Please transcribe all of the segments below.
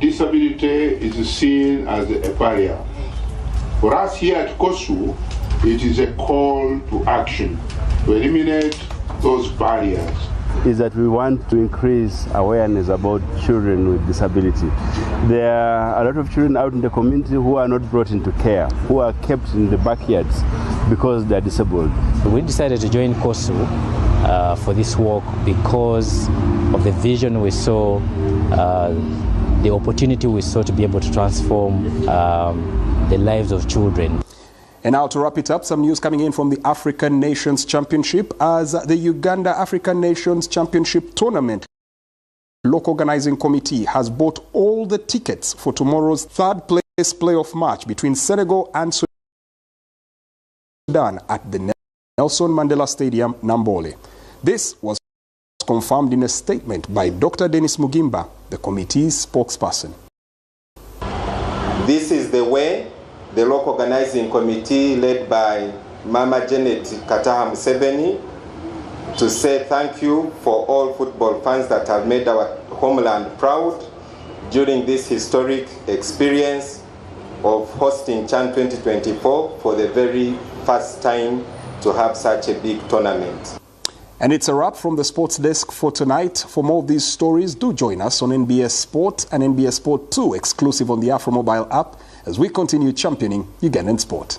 disability is seen as a barrier. For us here at 𝐒𝐻𝐲, it is a call to action to eliminate those barriers. Is that we want to increase awareness about children with disability. There are a lot of children out in the community who are not brought into care, who are kept in the backyards because they are disabled. We decided to join 𝐒𝐻𝐲 for this work because of the vision we saw, the opportunity we saw to be able to transform the lives of children. And now to wrap it up, some news coming in from the African Nations Championship as the Uganda African Nations Championship Tournament local organizing committee has bought all the tickets for tomorrow's third place playoff match between Senegal and Sudan at the Nelson Mandela Stadium, Nambole. This was confirmed in a statement by Dr. Dennis Mugimba, the committee's spokesperson. This is the way the local organizing committee led by Mama Janet Kataha Museveni to say thank you for all football fans that have made our homeland proud during this historic experience of hosting CHAN 2024 for the very first time to have such a big tournament. And it's a wrap from the sports desk for tonight. For more of these stories, do join us on NBS Sport and NBS Sport 2 exclusive on the AfroMobile app as we continue championing Ugandan sport.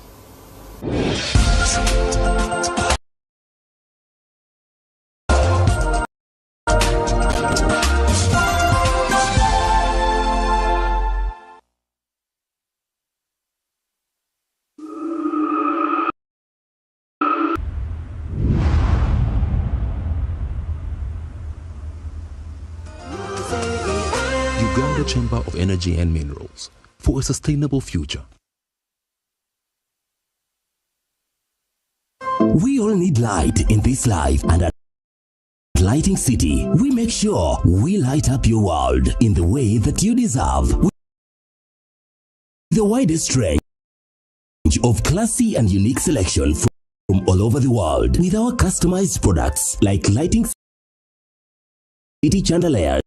Uganda Chamber of Energy and Minerals, for a sustainable future. We all need light in this life, and at Lighting City, we make sure we light up your world in the way that you deserve. With the widest range of classy and unique selection from all over the world, with our customized products like Lighting City chandeliers,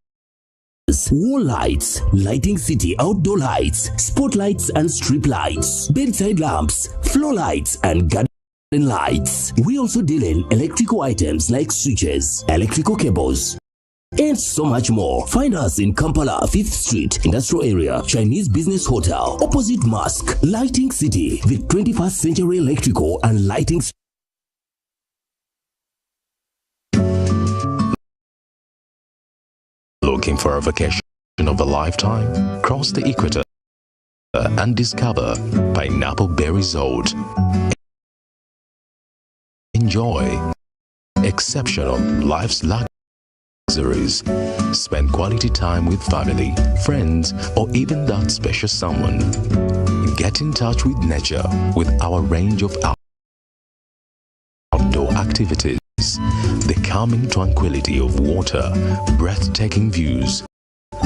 wall lights, Lighting City outdoor lights, spotlights and strip lights, bedside lamps, floor lights and garden lights. We also deal in electrical items like switches, electrical cables, and so much more. Find us in Kampala, 5th Street, Industrial Area, Chinese Business Hotel, opposite Mosque. Lighting City, the 21st century electrical and lighting. Looking for a vacation of a lifetime? Cross the equator and discover Pineapple Bay Resort. Enjoy exceptional life's luxuries. Spend quality time with family, friends, or even that special someone. Get in touch with nature with our range of outdoor activities. The calming tranquility of water, breathtaking views,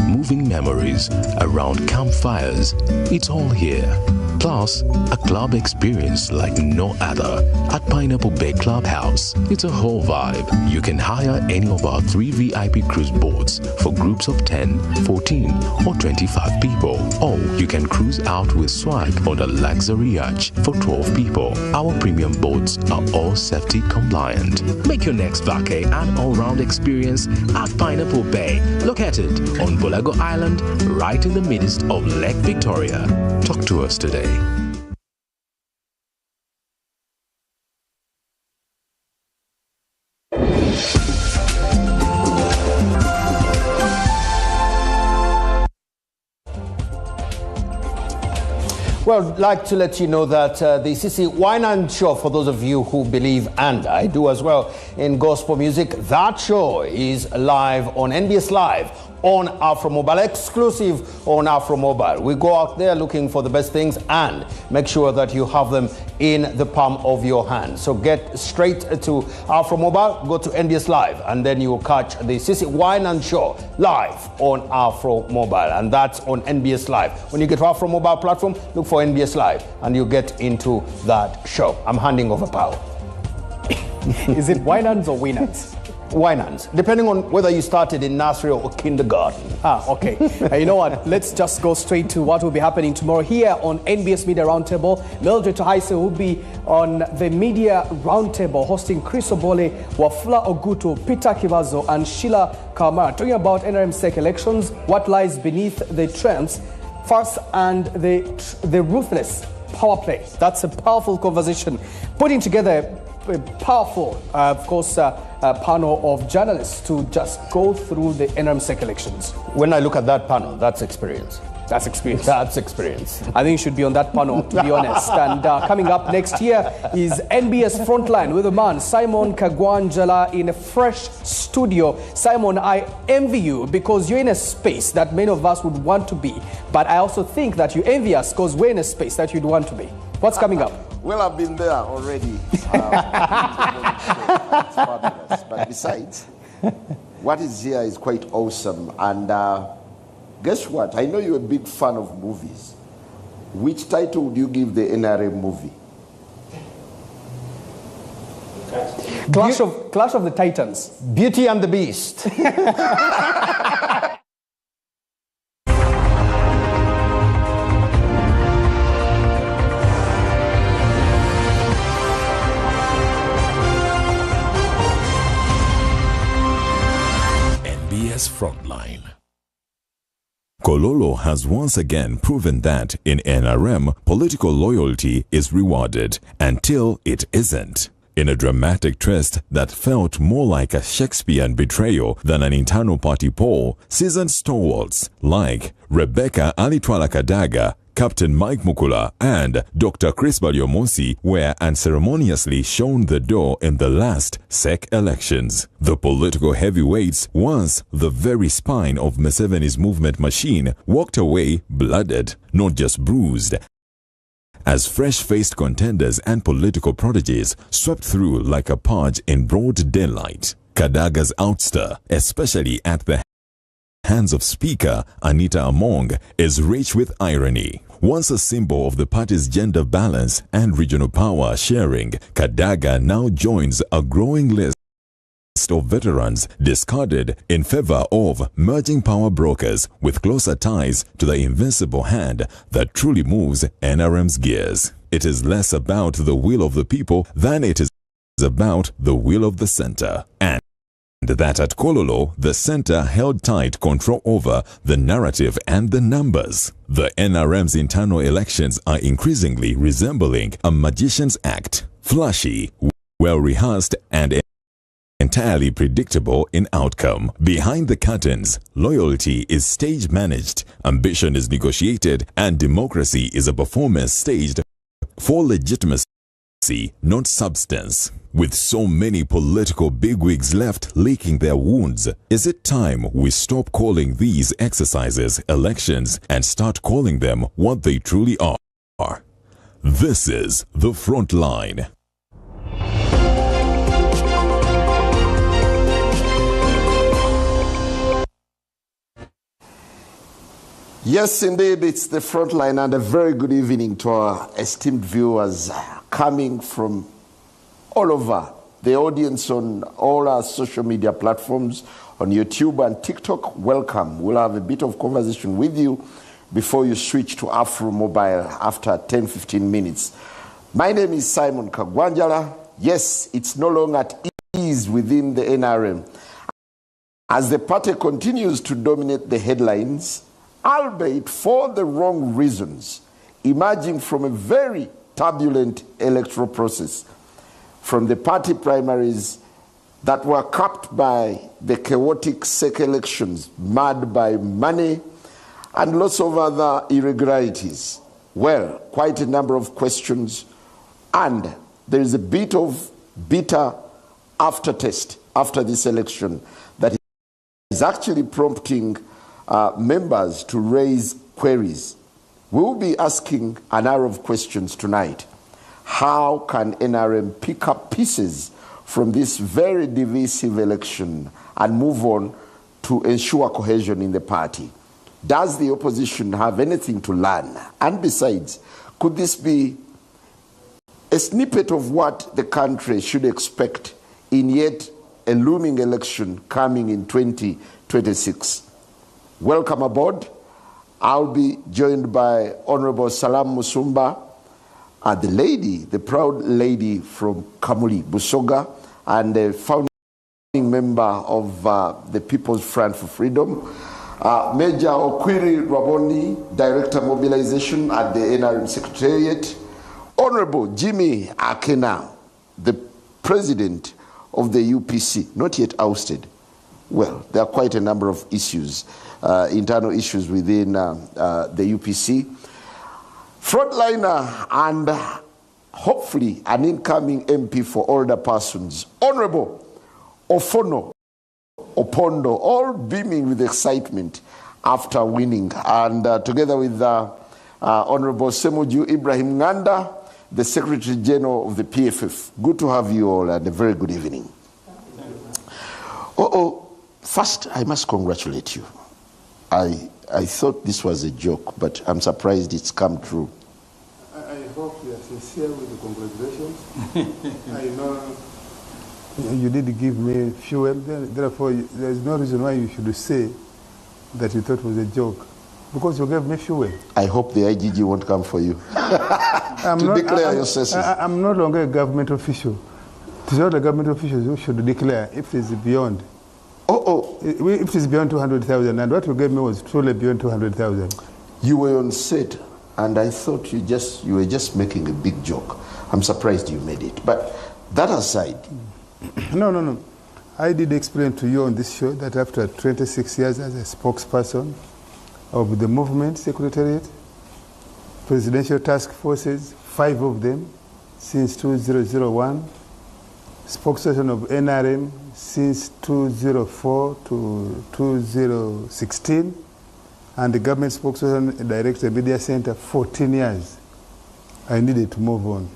moving memories around campfires. It's all here. Plus, a club experience like no other at Pineapple Bay Clubhouse. It's a whole vibe. You can hire any of our 3 VIP cruise boats for groups of 10, 14, or 25 people. Or you can cruise out with swag on a luxury yacht for 12 people. Our premium boats are all safety compliant. Make your next vacay an all-round experience at Pineapple Bay, located on Bulago Island, right in the midst of Lake Victoria. Talk to us today. Well, I'd like to let you know that the 𝐒𝐻𝐲𝐫𝐢n𝐻𝐞 show, for those of you who believe, and I do as well, in gospel music, that show is live on NBS Live on AfroMobile, exclusive on AfroMobile. We go out there looking for the best things and make sure that you have them in the palm of your hand. So get straight to AfroMobile, go to NBS Live, and then you will catch the 𝐒𝐻𝐲𝐫𝐢n𝐻𝐞 show live on AfroMobile, and that's on NBS Live. When you get to AfroMobile platform, look for NBS Live, and you get into that show. I'm handing over power. Is it 𝐒𝐻𝐲𝐫𝐢n𝐻𝐞 or winners? Winans, depending on whether you started in nursery or kindergarten. Okay. You know what? Let's just go straight to what will be happening tomorrow here on NBS Media Roundtable. Mildred Tohaise will be on the Media Roundtable hosting Chris Obole, Wafula Oguto, Peter Kivazo and Sheila Kamara, talking about NRM SEC elections, what lies beneath the trends, first, and the ruthless power play. That's a powerful conversation, putting together a powerful, of course, panel of journalists to just go through the NRM SEC elections. When I look at that panel, that's experience. That's experience. That's experience. I think you should be on that panel, to be honest. And coming up next year is NBS Frontline with a man, 𝐒𝐮𝐬𝐫𝐢𝐛𝐞, in a fresh studio. Simon, I envy you because you're in a space that many of us would want to be. But I also think that you envy us because we're in a space that you'd want to be. What's coming up? Well, I've been there already. It's fabulous. But besides, what is here is quite awesome. And guess what? I know you're a big fan of movies. Which title would you give the NRM movie? Clash of the Titans. Beauty and the Beast. NBS Frontline. Kololo has once again proven that in NRM, political loyalty is rewarded until it isn't. In a dramatic twist that felt more like a Shakespearean betrayal than an internal party poll, seasoned stalwarts like Rebecca Alitwala Kadaga, Captain Mike Mukula and Dr. Chris Balyomonsi were unceremoniously shown the door in the last SEC elections. The political heavyweights, once the very spine of Museveni's movement machine, walked away blooded, not just bruised, as fresh-faced contenders and political prodigies swept through like a purge in broad daylight. Kadaga's ouster, especially at the hands of Speaker Anita Among, is rich with irony. Once a symbol of the party's gender balance and regional power sharing, Kadaga now joins a growing list of veterans discarded in favor of merging power brokers with closer ties to the invincible hand that truly moves NRM's gears. It is less about the will of the people than it is about the will of the center. And that at Kololo, the center held tight control over the narrative and the numbers. The NRM's internal elections are increasingly resembling a magician's act, flashy, well-rehearsed, and entirely predictable in outcome. Behind the curtains, loyalty is stage-managed, ambition is negotiated, and democracy is a performance staged for legitimacy, not substance. With so many political bigwigs left licking their wounds, is it time we stop calling these exercises elections and start calling them what they truly are? This is the Frontline. Yes, indeed, it's the Frontline, and a very good evening to our esteemed viewers coming from all over, the audience on all our social media platforms, on YouTube and TikTok. Welcome. We'll have a bit of conversation with you before you switch to Afro Mobile after 10-15 minutes. My name is Simon Kagwanjala. Yes, it's no longer at ease within the NRM, as the party continues to dominate the headlines, albeit for the wrong reasons, emerging from a very turbulent electoral process. From the party primaries that were capped by the chaotic SEC elections marred by money and lots of other irregularities. Well, quite a number of questions, and there is a bit of bitter aftertaste after this election that is actually prompting members to raise queries. We will be asking an hour of questions tonight. How can NRM pick up pieces from this very divisive election and move on to ensure cohesion in the party? Does the opposition have anything to learn? And besides, could this be a snippet of what the country should expect in yet a looming election coming in 2026. Welcome aboard. I'll be joined by Honorable Salam Musumba, the proud lady from Kamuli, Busoga, and the founding member of the People's Front for Freedom, Major Okwiri Raboni, Director Mobilization at the NRM Secretariat, Honorable Jimmy Akena, the President of the UPC, not yet ousted. Well, there are quite a number of issues, internal issues within the UPC. Frontliner and hopefully an incoming MP for older persons, Honorable Ofono Opondo, all beaming with excitement after winning. And together with Honorable Semuju Ibrahim Nganda, the Secretary General of the PFF. Good to have you all and a very good evening. First, I must congratulate you. I thought this was a joke, but I'm surprised it's come true. I hope you are sincere with the congratulations. I know you did give me fuel, therefore there is no reason why you should say that you thought it was a joke. Because you gave me fuel. I hope the IGG won't come for you declare your cesses. I'm no longer a government official. It is all the government officials who should declare if it is beyond. If it is beyond 200,000, and what you gave me was truly beyond 200,000. You were on set, and I thought you were just making a big joke. I'm surprised you made it. But that aside. No. I did explain to you on this show that after 26 years as a spokesperson of the movement secretariat, presidential task forces, 5 of them since 2001, spokesperson of NRM since 2004 to 2016, and the government spokesperson director media center 14 years. I needed to move on.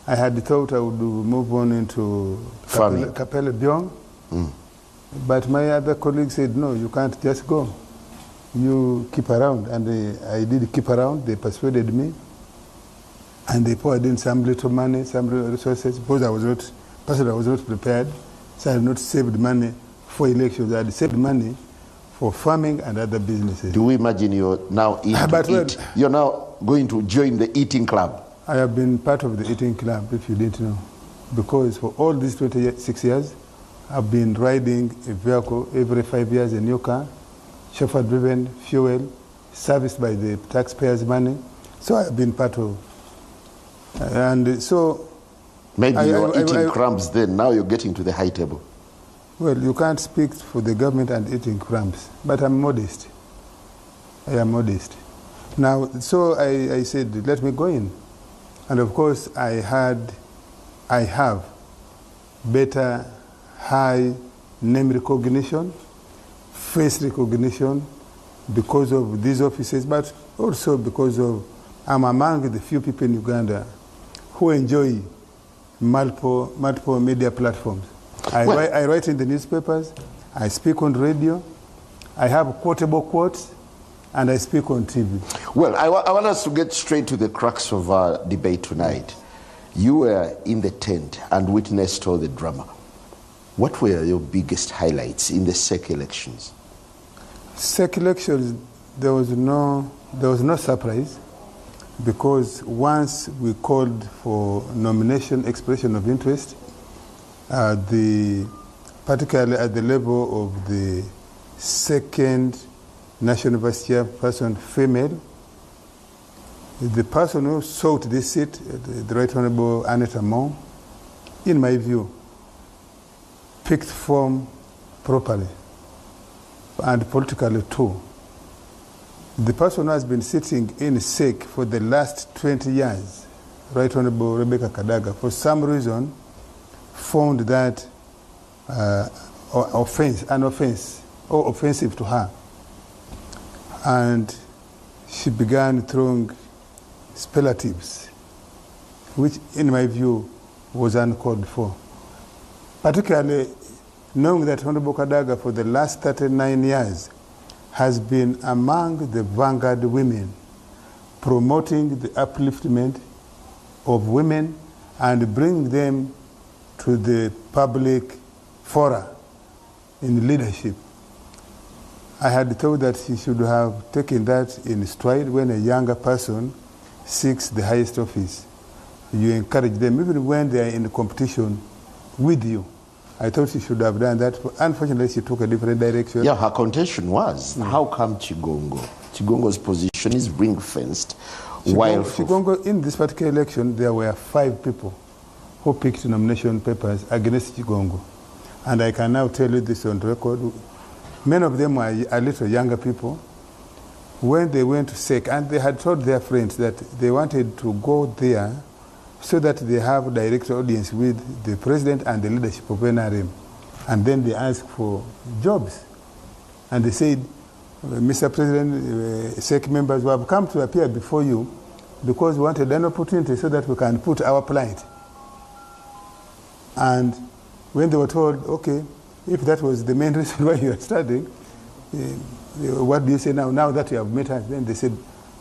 I had thought I would move on into Kapele Byong, but my other colleagues said, no, you can't just go. You keep around, and I did keep around. They persuaded me, and they poured in some little money, some resources, because I was not prepared, so I had not saved money for elections. I had saved money for farming and other businesses. Do we imagine you're now you're now going to join the eating club? I have been part of the eating club, if you didn't know, because for all these 26 years, I've been riding a vehicle every 5 years, a new car, chauffeur-driven, fuel, serviced by the taxpayers' money. So I've been part of. And so... Maybe you're eating crumbs then, now you're getting to the high table. Well, you can't speak for the government and eating crumbs, but I'm modest. I am modest. Now, so I said, let me go in. And of course, I have better high name recognition, face recognition, because of these offices, but also because of I'm among the few people in Uganda who enjoy multiple media platforms. I write in the newspapers, I speak on radio, I have quotable quotes, and I speak on TV. Well, I want us to get straight to the crux of our debate tonight. You were in the tent and witnessed all the drama. What were your biggest highlights in the SEC elections? SEC elections, there was no surprise, because once we called for nomination, expression of interest, particularly at the level of the second national vice chairperson, female, the person who sought this seat, the Right Honorable Annette Amon, in my view, picked form properly and politically too. The person who has been sitting in SEC for the last 20 years, Right Honorable Rebecca Kadaga, for some reason found that offensive to her. And she began throwing superlatives, which in my view was uncalled for. Particularly knowing that Honorable Kadaga for the last 39 years has been among the vanguard women, promoting the upliftment of women and bringing them to the public fora in leadership. I had thought that he should have taken that in stride when a younger person seeks the highest office. You encourage them, even when they are in competition with you. I thought she should have done that. Unfortunately, she took a different direction. Yeah, her contention was, how come Chigongo? Chigongo's position is ring-fenced. While Chigongo, in this particular election, there were 5 people who picked nomination papers against Chigongo. And I can now tell you this on record. Many of them were a little younger people. When they went to SEC, and they had told their friends that they wanted to go there so that they have direct audience with the president and the leadership of NRM. And then they asked for jobs. And they said, Mr. President, SEC members, we have come to appear before you because we wanted an opportunity so that we can put our plight. And when they were told, okay, if that was the main reason why you are studying, what do you say now? Now that you have met us, then they said,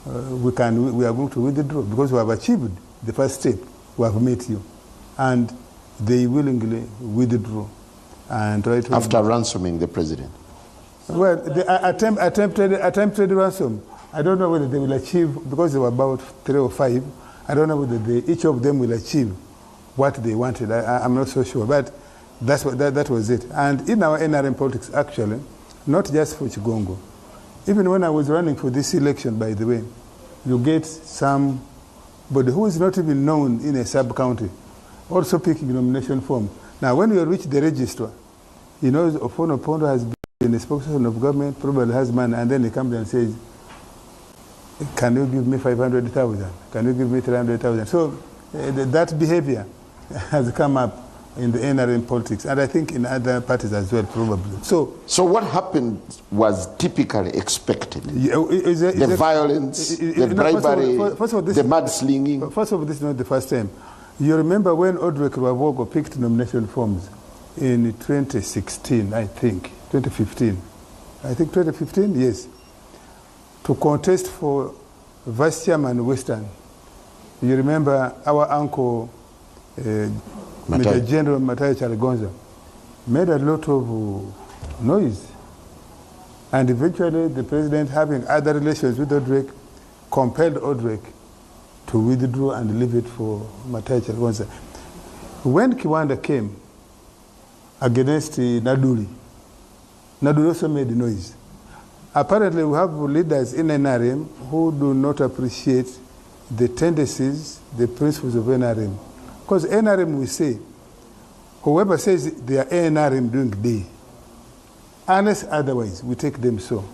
we are going to withdraw because we have achieved the first step. We have met you. And they willingly withdrew. And right after ransoming the president? Well, they attempted ransom. I don't know whether they will achieve, because there were about 3 or 5, I don't know whether each of them will achieve what they wanted. I'm not so sure. But that was it. And in our NRM politics, actually, not just for Chigongo, even when I was running for this election, by the way, you get somebody who is not even known in a sub-county also picking nomination form. Now, when you reach the register, he knows Ofono Pondo has been a spokesperson of government, probably has money, and then he comes and says, can you give me 500,000? Can you give me 300,000? So that behavior has come up in the NRM politics, and I think in other parties as well, probably. So what happened was typically expected. The violence, the bribery, the mudslinging. First of all, this is not the first time. You remember when Odrek Rwabogo picked nomination forms in 2016, I think, 2015. I think 2015, yes, to contest for Vice Chairman Western. You remember our uncle, Major General Matai Chalegonza, made a lot of noise. And eventually the president, having other relations with Odrek, compelled Odrek to withdraw and leave it for Matai Chalegonza. When Kiwanda came against Naduli, Naduli also made noise. Apparently we have leaders in NRM who do not appreciate the tendencies, the principles of NRM. Because NRM, we say, whoever says they are NRM during the day, unless otherwise, we take them so.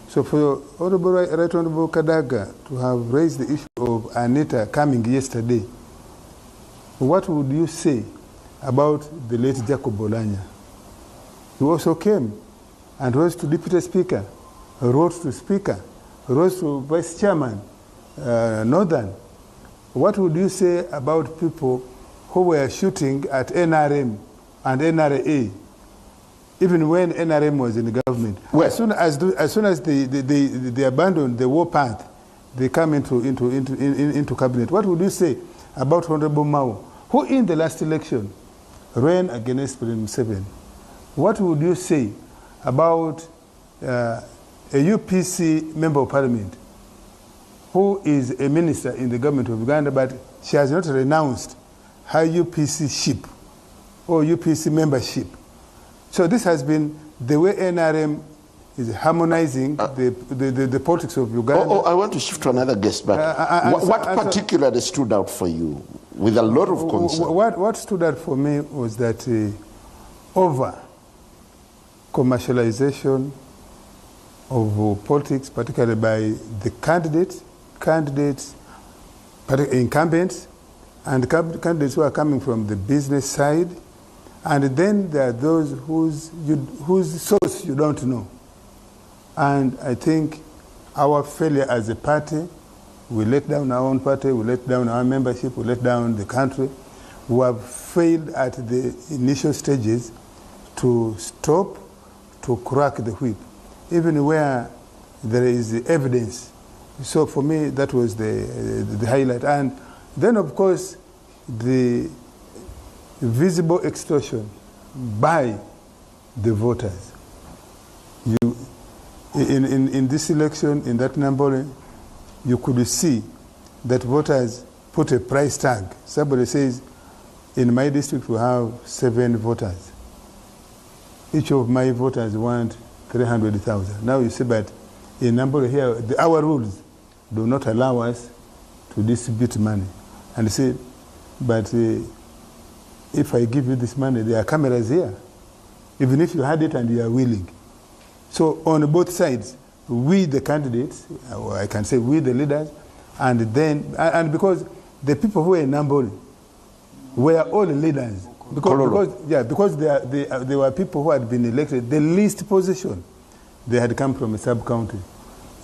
So for Right Honorable Kadaga to have raised the issue of Anita coming yesterday, what would you say about the late Jacob Bolanya? He also came and rose to Deputy Speaker, rose to Speaker, rose to Vice Chairman, Northern. What would you say about people who were shooting at NRM and NRA, even when NRM was in the government? Well, as soon as they abandoned the war path, they come into cabinet. What would you say about Honorable Mao, who in the last election ran against President Museveni? What would you say about a UPC member of parliament who is a minister in the government of Uganda, but she has not renounced her UPC ship or UPC membership? So this has been the way NRM is harmonizing the politics of Uganda. I want to shift to another guest, but what particularly stood out for you with a lot of concern? What stood out for me was that over commercialization of politics, particularly by the candidates, incumbents, and candidates who are coming from the business side, and then there are those whose source you don't know. And I think our failure as a party, we let down our own party, we let down our membership, we let down the country. We have failed at the initial stages to stop, to crack the whip, even where there is evidence. So for me, that was the highlight. And then, of course, the visible extortion by the voters. In this election, in that number, you could see that voters put a price tag. Somebody says, in my district we have 7 voters. Each of my voters want 300,000. Now you see, but in number here, our rules do not allow us to distribute money. And say, but if I give you this money, there are cameras here. Even if you had it and you are willing. So on both sides, we the candidates, or I can say we the leaders, and because the people who were in Nambole were all leaders. Because they were people who had been elected, the least position, they had come from a sub-county.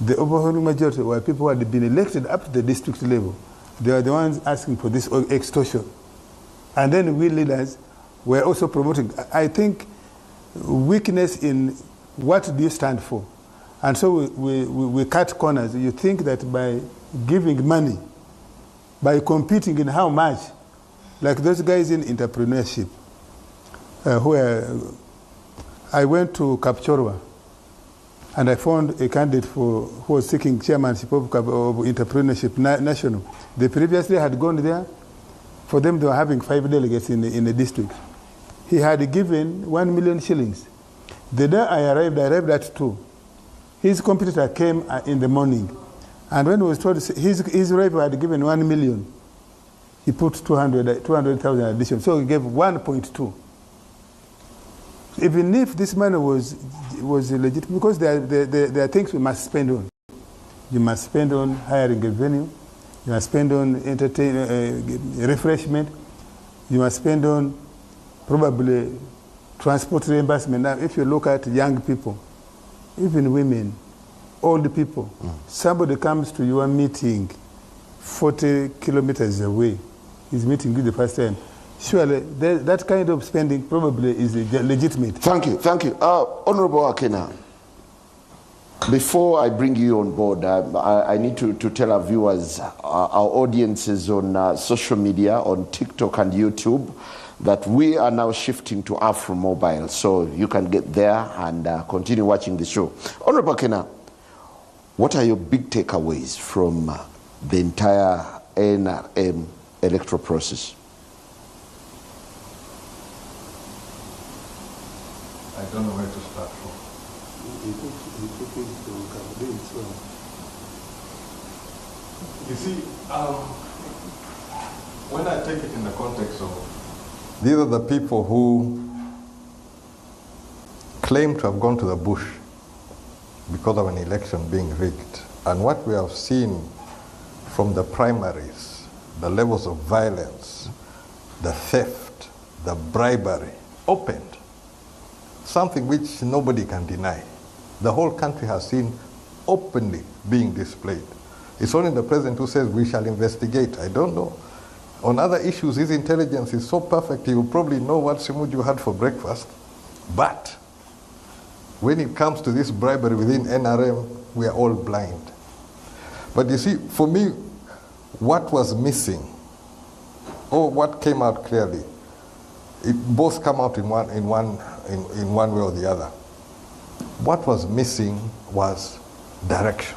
The overwhelming majority were people who had been elected up to the district level. They were the ones asking for this extortion. And then we leaders were also promoting, I think, weakness in what do you stand for. And so we cut corners. You think that by giving money, by competing in how much, like those guys in entrepreneurship, I went to Kapchorwa and I found a candidate who was seeking chairmanship of entrepreneurship national. They previously had gone there. For them, they were having 5 delegates in the district. He had given 1 million shillings. The day I arrived at 2. His competitor came in the morning. And when he was told his rival had given 1 million, he put 200,000 addition. So he gave 1.2. Even if this money was legit, because there are things we must spend on. You must spend on hiring a venue. You must spend on refreshment. You must spend on probably transport reimbursement. Now, if you look at young people, even women, old people, somebody comes to your meeting 40 kilometers away, is meeting you the first time. Surely, that kind of spending probably is legitimate. Thank you. Honorable Akena, before I bring you on board, I need to tell our viewers, our audiences on social media, on TikTok and YouTube, that we are now shifting to Afro Mobile, so you can get there and continue watching the show. Honorable Akena, what are your big takeaways from the entire NRM electoral process? I don't know where to start from. You see, when I take it in the context of, these are the people who claim to have gone to the bush because of an election being rigged. And what we have seen from the primaries, the levels of violence, the theft, the bribery, opened. Something which nobody can deny. The whole country has seen openly being displayed. It's only the president who says we shall investigate. I don't know. On other issues, his intelligence is so perfect, he will probably know what Simuju had for breakfast. But when it comes to this bribery within NRM, we are all blind. But you see, for me, what was missing, or what came out clearly, it both come out in one way or the other. What was missing was direction.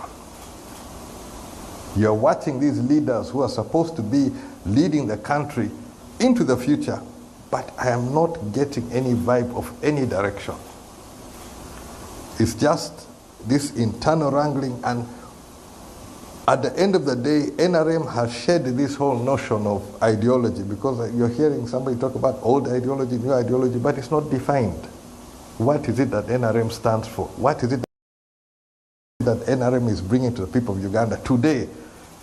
You're watching these leaders who are supposed to be leading the country into the future, but I am not getting any vibe of any direction. It's just this internal wrangling, and at the end of the day, NRM has shed this whole notion of ideology, because you're hearing somebody talk about old ideology, new ideology, but it's not defined. What is it that NRM stands for? What is it that NRM is bringing to the people of Uganda today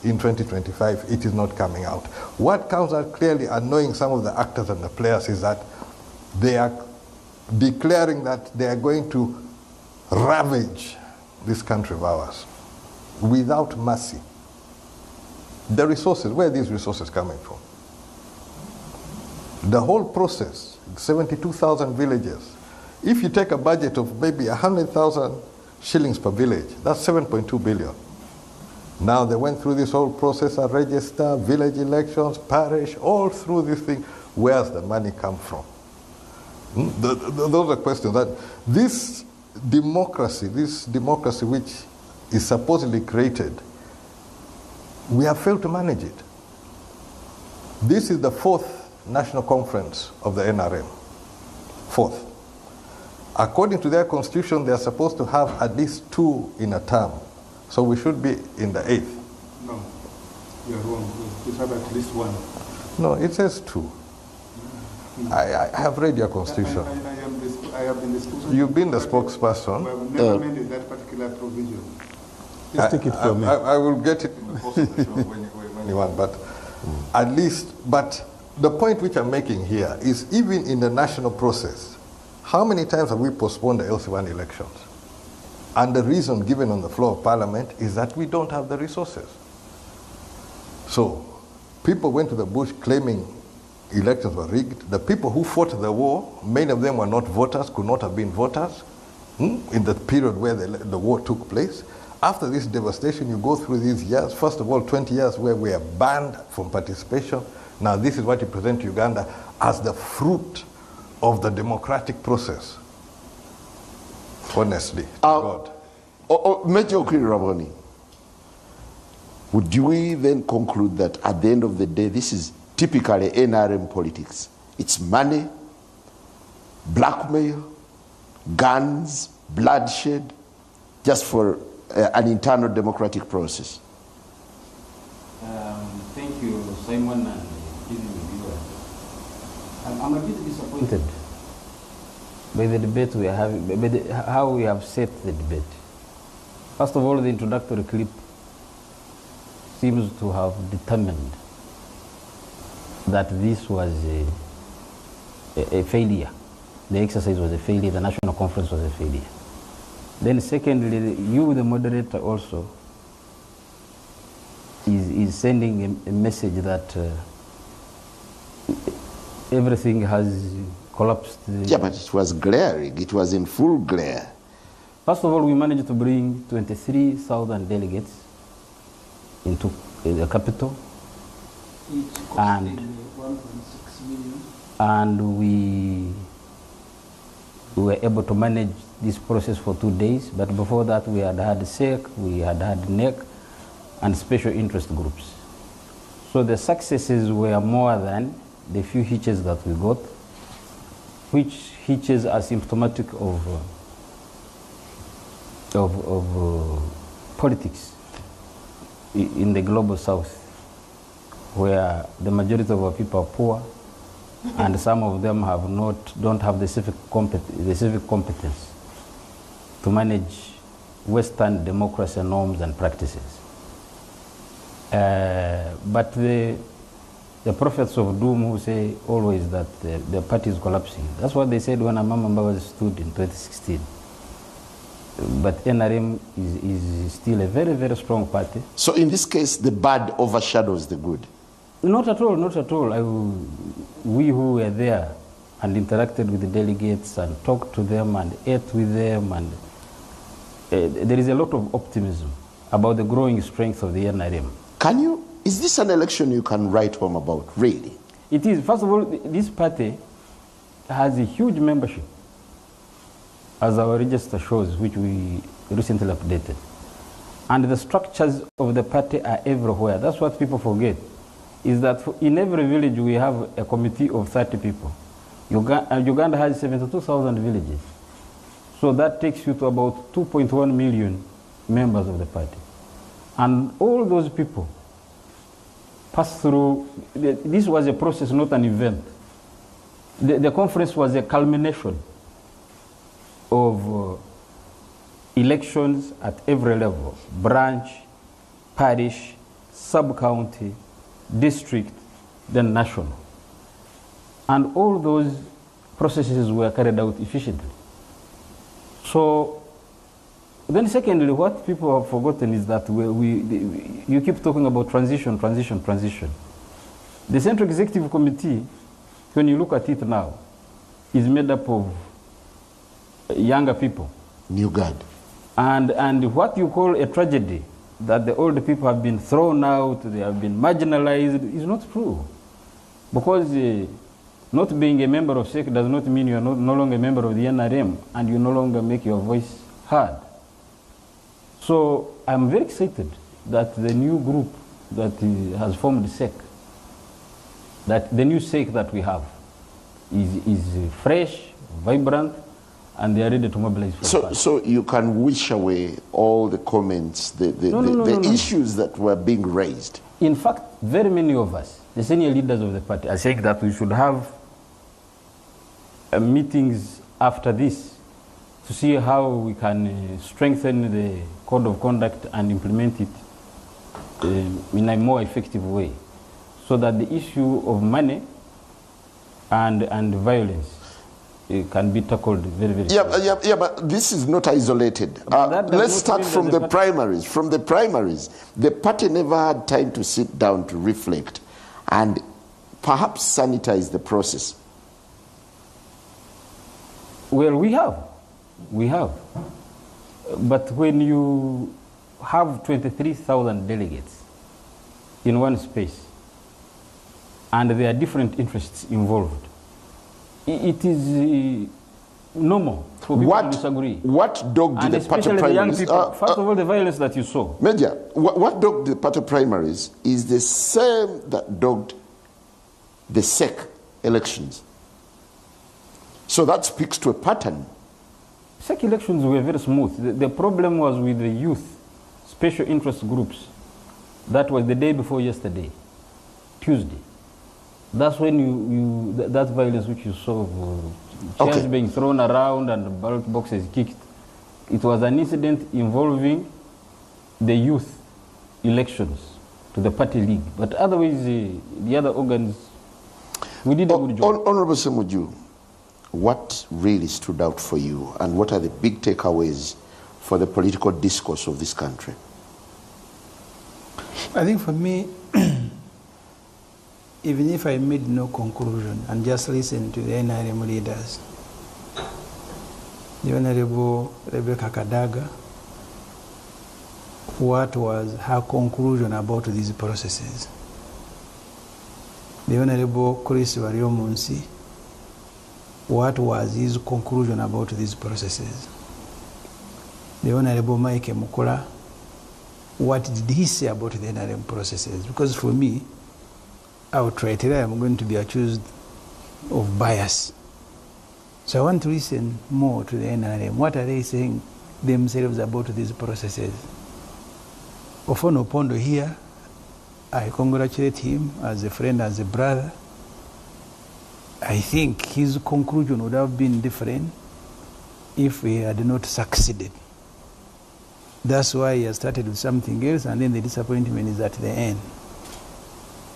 in 2025? It is not coming out. What comes out clearly, annoying some of the actors and the players, is that they are declaring that they are going to ravage this country of ours without mercy. The resources, where are these resources coming from? The whole process, 72,000 villages. If you take a budget of maybe 100,000 shillings per village, that's 7.2 billion. Now they went through this whole process of register, village elections, parish, all through this thing. Where's the money come from? Those are questions that this democracy which is supposedly created, we have failed to manage it. This is the 4th national conference of the NRM. 4th. According to their constitution, they are supposed to have at least 2 in a term. So we should be in the 8th. No, you are wrong. We have at least 1. No, it says 2. I have read your constitution. I have been the spokesperson. You've been the spokesperson. I've never amended that particular provision. Just take it from me. I will get it in the course of the show when you want, but at least, but the point which I'm making here is even in the national process, how many times have we postponed the 𝐒𝐿C1 elections? And the reason given on the floor of Parliament is that we don't have the resources. So people went to the bush claiming elections were rigged. The people who fought the war, many of them were not voters, could not have been voters in the period where the war took place. After this devastation, you go through these years. First of all, 20 years where we are banned from participation. Now this is what you present to Uganda as the fruit of the democratic process. Honestly, God. Major Raboni, would we then conclude that at the end of the day, this is typically NRM politics? It's money, blackmail, guns, bloodshed, just for an internal democratic process. Thank you, Simon, and viewers. I'm a bit disappointed by the debate we are having, by how we have set the debate. First of all, the introductory clip seems to have determined that this was a failure. The exercise was a failure, the national conference was a failure. Then secondly, you, the moderator, also is sending a message that everything has collapsed. Yeah, but it was glaring. It was in full glare. First of all, we managed to bring 23,000 delegates into the capital. Each costing 1.6 million. And we were able to manage this process for 2 days, but before that we had had SEC, we had had NEC, and special interest groups. So the successes were more than the few hitches that we got, which hitches are symptomatic of politics in the global south, where the majority of our people are poor, and some of them don't have the civic competence to manage Western democracy norms and practices. But the prophets of doom who say always that the party is collapsing, that's what they said when Amama Mbabazi stood in 2016. But NRM is still a very, very strong party. So in this case, the bad overshadows the good? Not at all, not at all. We who were there and interacted with the delegates and talked to them and ate with them, and there is a lot of optimism about the growing strength of the NRM. Is this an election you can write home about, really? It is. First of all, this party has a huge membership, as our register shows, which we recently updated. And the structures of the party are everywhere. That's what people forget, is that in every village we have a committee of 30 people. Uganda has 72,000 villages. So that takes you to about 2.1 million members of the party. And all those people pass through, this was a process, not an event. The conference was a culmination of elections at every level: branch, parish, sub-county, district, then national. And all those processes were carried out efficiently. So then secondly, what people have forgotten is that you keep talking about transition. The Central Executive Committee, when you look at it now, is made up of younger people. New guard. And what you call a tragedy, that the older people have been thrown out, they have been marginalized, is not true. Because Not being a member of SEC does not mean you are no longer a member of the NRM and you no longer make your voice heard. So I'm very excited that the new group that has formed SEC, that the new SEC that we have is fresh, vibrant, and they are ready to mobilize for the party. So you can wish away all the comments, the issues that were being raised. In fact, very many of us, the senior leaders of the party, are saying that we should have meetings after this to see how we can strengthen the code of conduct and implement it in a more effective way, so that the issue of money and violence can be tackled very, very quickly. Yeah, but this is not isolated. Let's start from the primaries. From the primaries, the party never had time to sit down to reflect and perhaps sanitize the process. Well, we have. But when you have 23,000 delegates in one space, and there are different interests involved, it is normal for people to disagree. What dogged the party primaries? Young people, first of all, the violence that you saw. Major, what dogged the party primaries is the same that dogged the SEC elections. So that speaks to a pattern. SEC elections were very smooth. The problem was with the youth, special interest groups. That was the day before yesterday, Tuesday. That's when that violence which you saw, chairs being thrown around and ballot boxes kicked. It was an incident involving the youth elections to the party league. But otherwise, the other organs, we did a good job. Honorable 𝐒𝐮𝐬𝐜𝐫𝐢𝐛𝐞, what really stood out for you, and what are the big takeaways for the political discourse of this country? I think for me, even if I made no conclusion and just listened to the NRM leaders, the Honorable Rebecca Kadaga, what was her conclusion about these processes? The Honorable Chris Wariomunsi, what was his conclusion about these processes? The Honorable Mike Mukola, what did he say about the NRM processes? Because for me, outrightly, I'm going to be accused of bias. So I want to listen more to the NRM. What are they saying themselves about these processes? Ofono Pondo here, I congratulate him as a friend, as a brother. I think his conclusion would have been different if he had not succeeded. That's why he has started with something else, and then the disappointment is at the end.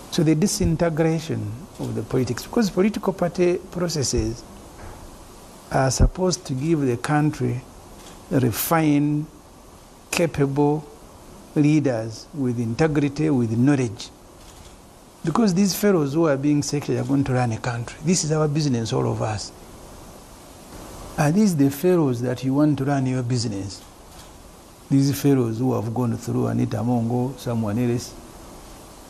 So the disintegration of the politics, because political party processes are supposed to give the country refined, capable leaders with integrity, with knowledge. Because these fellows who are being selected are going to run a country. This is our business, all of us. Are these the fellows that you want to run your business? These fellows who have gone through Anita Mongo, someone else.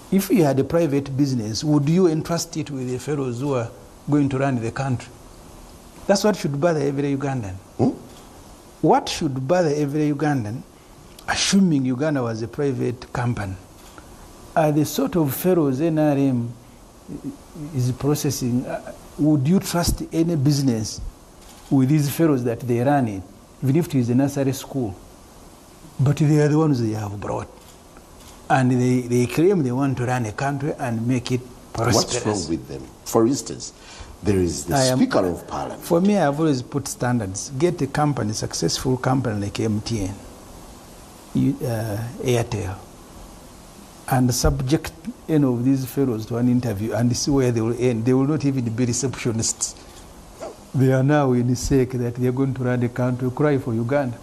If you had a private business, would you entrust it with the fellows who are going to run the country? That's what should bother every Ugandan. What should bother every Ugandan, assuming Uganda was a private company, are the sort of fellows NRM is processing. Would you trust any business with these fellows that they run it, even if it is a nursery school? But they are the ones they have brought. And they claim they want to run a country and make it prosperous. What's wrong with them? For instance, there is the Speaker of Parliament. For me, I've always put standards. Get a company, successful company like MTN, Airtel, and subject any of these fellows to an interview and see where they will end. They will not even be receptionists. They are now in the sake that they are going to run the country, cry for Uganda.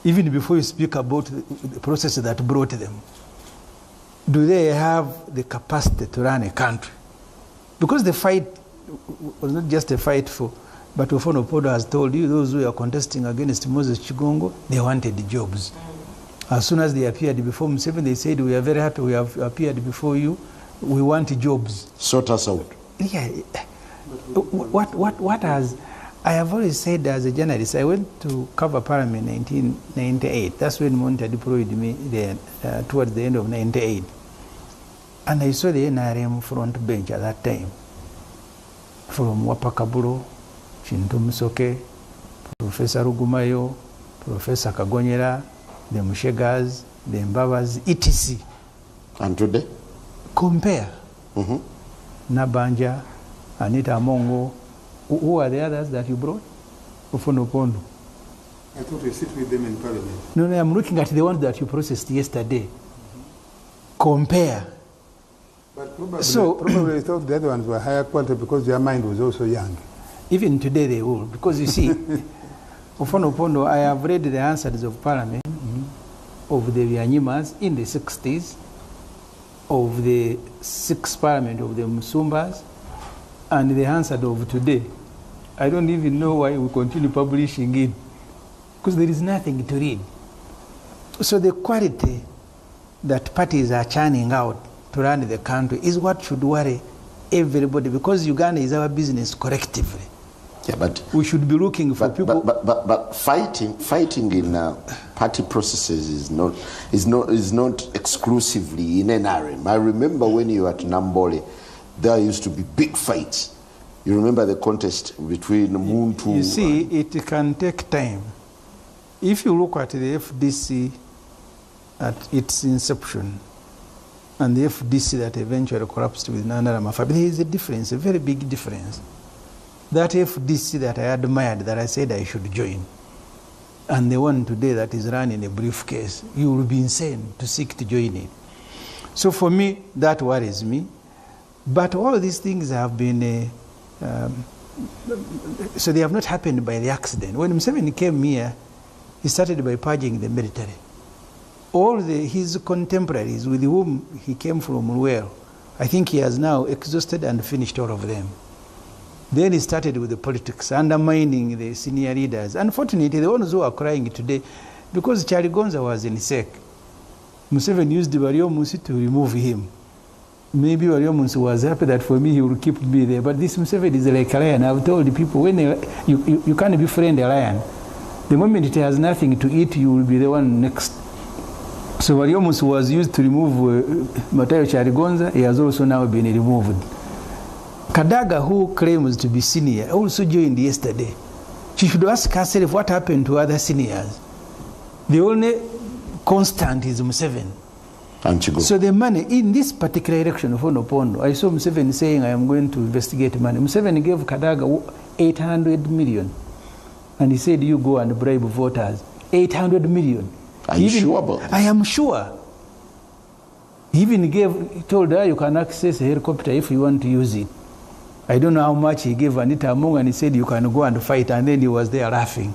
Even before you speak about the process that brought them, do they have the capacity to run a country? Because the fight was not just a fight for, but Ofono Podo has told you, those who are contesting against Moses Chigongo, they wanted jobs. As soon as they appeared before Museveni, they said, we are very happy we have appeared before you, we want jobs. Sort us out. Yeah. what has, I have always said as a journalist, I went to cover Parliament in 1998. That's when Monta deployed me there, towards the end of 98. And I saw the NRM front bench at that time. From Wapakaburo, Chintu Musoke, Professor Rugumayo, Professor Kagonyera, the Mushegas, the Mbabas, etc. And today? Compare. Nabanja, Anita Mongo. Who are the others that you brought? Ufonopondo. I thought you sit with them in Parliament. No, I'm looking at the ones that you processed yesterday. Compare. But probably I thought the other ones were higher quality because their mind was also young. Even today they will, because you see, Ufonopondo, I have read the answers of Parliament of the Vyanyimas in the 60s, of the 6th Parliament of the Musumbas, and the answer of today. I don't even know why we continue publishing it, because there is nothing to read. So the quality that parties are churning out to run the country is what should worry everybody, because Uganda is our business collectively. Yeah, but we should be looking for people. But fighting in party processes is not exclusively in NRM. I remember when you were at Nambole, there used to be big fights. You remember the contest between Muntu? You see, it can take time. If you look at the FDC at its inception and the FDC that eventually collapsed with Nana Ramafabi, there is a difference, a very big difference. That FDC that I admired, that I said I should join, and the one today that is running a briefcase, you will be insane to seek to join it. So for me, that worries me. But all these things have been, so they have not happened by the accident. When Museveni came here, he started by purging the military. All his contemporaries with whom he came from Luwero, I think he has now exhausted and finished all of them. Then he started with the politics, undermining the senior leaders. Unfortunately, the ones who are crying today, because Charlie Gonza was in SEC, Museveni used Wariomunsi to remove him. Maybe Wariomunsi was happy that for me he will keep me there. But this Museveni is like a lion. I've told the people, when you can't befriend a lion. The moment it has nothing to eat, you will be the one next. So Wariomunsi was used to remove Matayo Charlie Gonza. He has also now been removed. Kadaga, who claims to be senior, also joined yesterday. She should ask herself what happened to other seniors. The only constant is Museveni. So the money in this particular election of Onopondo, I saw Museveni saying, I am going to investigate money. Museveni gave Kadaga 800 million. And he said, you go and bribe voters. 800 million. Are you sure about that? I am sure. He even told her you can access a helicopter if you want to use it. I don't know how much he gave Anita Among, and he said you can go and fight, and then he was there laughing.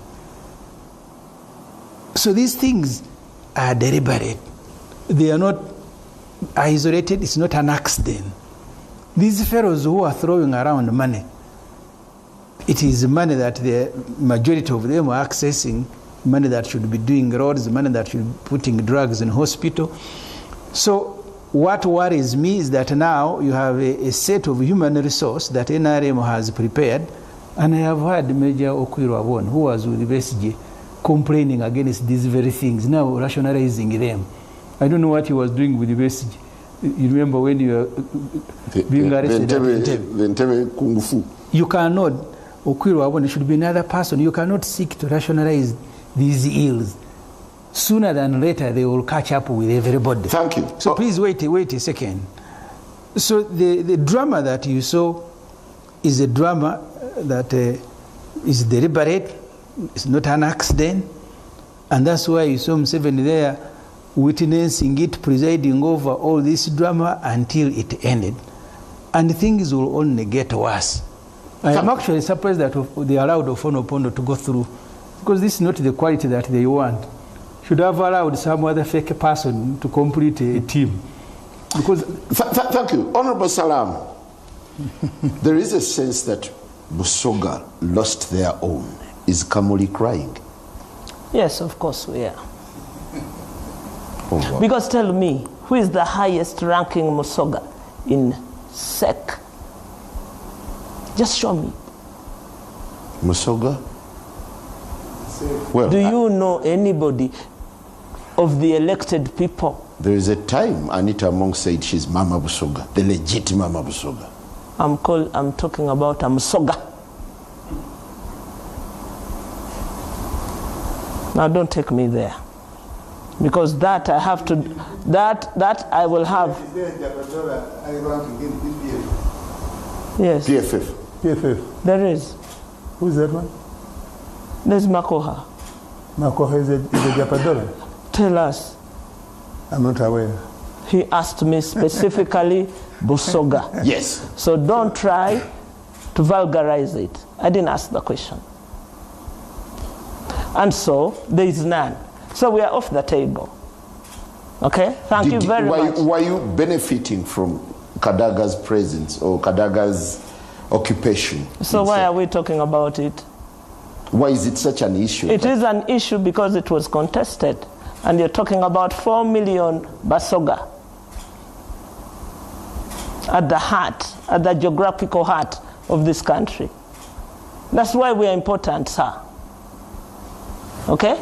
So these things are deliberate. They are not isolated. It's not an accident. These fellows who are throwing around money, it is money that the majority of them are accessing, money that should be doing roads, money that should be putting drugs in hospital. So what worries me is that now you have a set of human resource that NRM has prepared, and I have heard Major Okwirwabon, who was with BSG, complaining against these very things, now rationalizing them. I don't know what he was doing with BSG. You remember when you were being arrested at Entebbe? You cannot, Okwirwabon, it should be another person. You cannot seek to rationalize these ills. Sooner than later, they will catch up with everybody. Thank you. So please wait a second. So the drama that you saw is a drama that is deliberate. It's not an accident. And that's why you saw Museveni there witnessing it, presiding over all this drama until it ended. And things will only get worse. I am actually surprised that they allowed Ofonopondo to go through, because this is not the quality that they want. Should have allowed some other fake person to complete a team. Because thank you. Honorable Salam, there is a sense that Busoga lost their own. Is Kamuli crying? Yes, of course we are. Oh, wow. Because tell me, who is the highest ranking Musoga in SEC? Just show me. Busoga? Well, do you know anybody of the elected people? There is a time Anita Among said she's Mama Busoga, the legit Mama Busoga. I'm talking about Msoga. Now don't take me there, because that I have to, that I will have. Yes. PFF. PFF. There is. Who's that one? There's Makoha. Makoha is a Japadola. Tell us. I'm not aware. He asked me specifically Busoga. Yes. So don't try to vulgarize it. I didn't ask the question. And so there is none. So we are off the table. Okay? Thank you very much. Were you benefiting from Kadaga's presence or Kadaga's occupation? So why are we talking about it? Why is it such an issue? It is an issue because it was contested. And you're talking about 4 million Basoga at the heart, at the geographical heart of this country. That's why we are important, sir. Okay?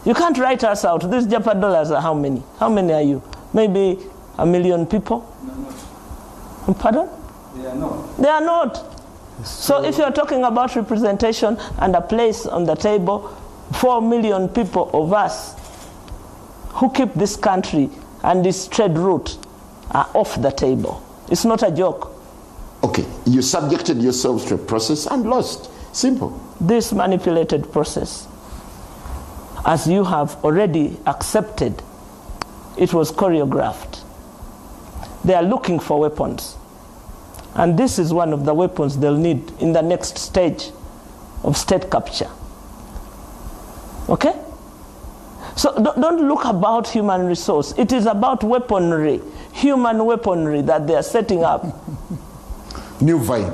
You can't write us out. These Japadolas are how many? How many are you? Maybe 1 million people? No. Pardon? They are not. They are not. So if you're talking about representation and a place on the table, 4 million people of us who keep this country and this trade route are off the table. It's not a joke. Okay, you subjected yourselves to a process and lost. Simple. This manipulated process, as you have already accepted, it was choreographed. They are looking for weapons. And this is one of the weapons they'll need in the next stage of state capture. Okay? So don't look about human resource. It is about weaponry, human weaponry that they are setting up. New vibe.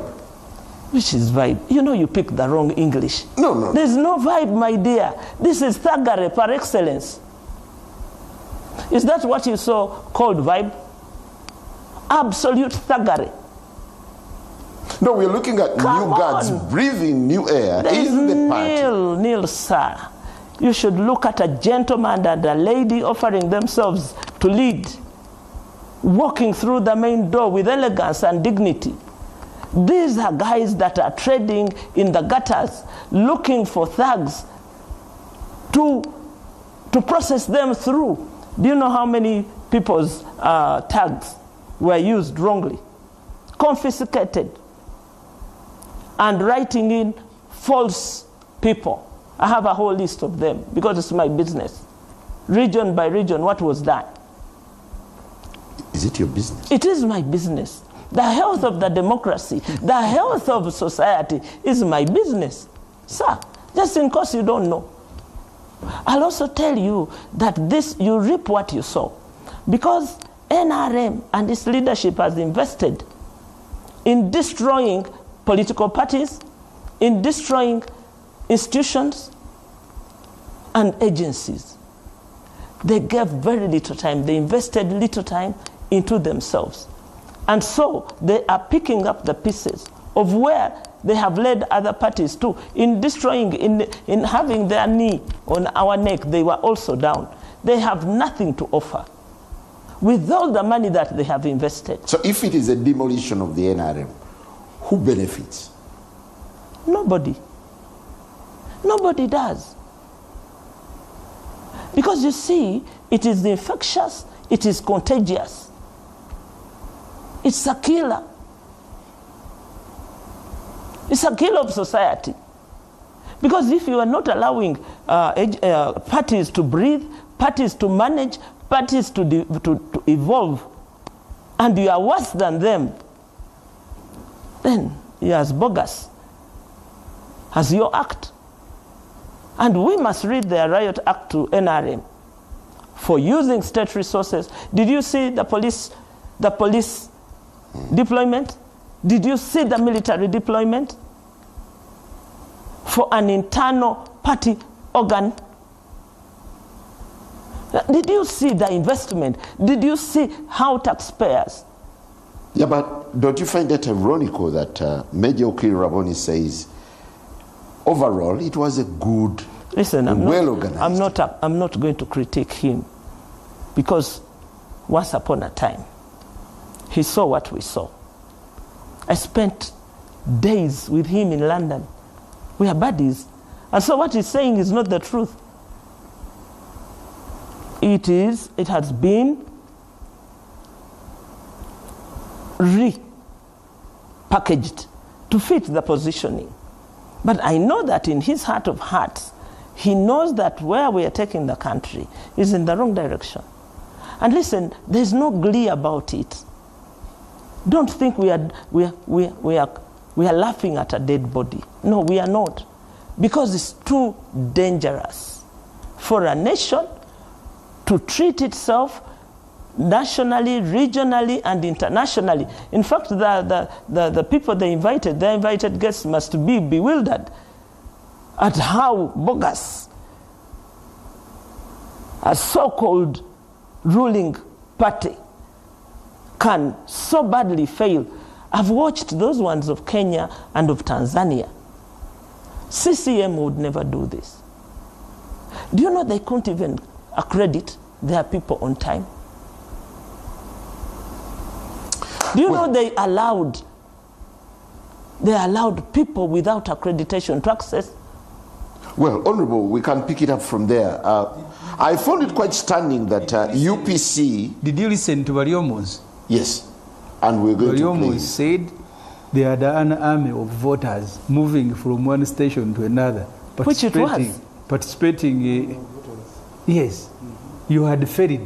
Which is vibe? You know you picked the wrong English. No. There's no vibe, my dear. This is thuggery par excellence. Is that what you saw called vibe? Absolute thuggery. No, we're looking at new guards breathing new air in the party. Neil, sir. You should look at a gentleman and a lady offering themselves to lead, walking through the main door with elegance and dignity. These are guys that are trading in the gutters, looking for thugs to process them through. Do you know how many people's tags were used wrongly? Confiscated. And writing in false people. I have a whole list of them because it's my business. Region by region, what was that? Is it your business? It is my business. The health of the democracy, the health of society is my business. Sir, just in case you don't know. I'll also tell you that you reap what you sow. Because NRM and its leadership has invested in destroying political parties, in destroying institutions and agencies. They gave very little time. They invested little time into themselves. And so they are picking up the pieces of where they have led other parties to. In destroying, in having their knee on our neck, they were also down. They have nothing to offer with all the money that they have invested. So if it is a demolition of the NRM, who benefits? Nobody. Nobody does. Because you see, it is infectious, it is contagious. It's a killer. It's a killer of society. Because if you are not allowing parties to breathe, parties to manage, parties to evolve, and you are worse than them, then you are as bogus as your act. And we must read the riot act to NRM for using state resources. Did you see the police deployment? Did you see the military deployment for an internal party organ? Did you see the investment? Did you see how taxpayers Yeah, but don't you find that ironical that Major 𝐒𝐻𝐫𝐢𝐛𝐞 says, overall, it was a good, well-organized. I'm not going to critique him, because once upon a time, he saw what we saw. I spent days with him in London. We are buddies. And so what he's saying is not the truth. It has been repackaged to fit the positioning. But I know that in his heart of hearts, he knows that where we are taking the country is in the wrong direction. And listen, there's no glee about it. Don't think we are laughing at a dead body. No, we are not. Because it's too dangerous for a nation to treat itself nationally, regionally, and internationally. In fact, the people their invited guests must be bewildered at how bogus a so-called ruling party can so badly fail. I've watched those ones of Kenya and of Tanzania. CCM would never do this. Do you know they couldn't even accredit their people on time? Do you know they allowed people without accreditation to access? Well, Honorable, we can pick it up from there. I found it quite stunning that UPC... Did you listen to Variomus? Yes, and we're going to play. Said they had an army of voters moving from one station to another. Which it was. Participating, yes. You had ferried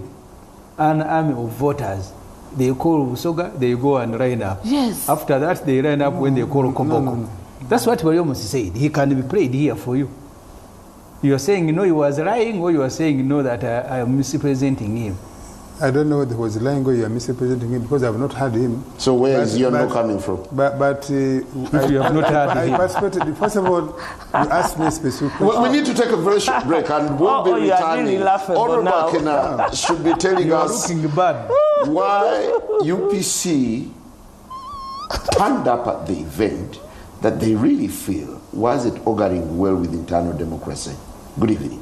an army of voters. They call Usoga, they go and line up. Yes. After that, they line up when they call Koboko. No. That's what Variomus said. He can be played here for you. You are saying, he was lying, or you are saying, that I am misrepresenting him? I don't know whether he was lying or you are misrepresenting him, because I have not heard him. So where is your no coming from? But you have not heard him. I participated. First of all, you asked me a specific question. We need to take a very short break and we'll be returning. Really Honorable Kena should be telling us why UPC panned up at the event that they really feel was it auguring well with internal democracy. Good evening.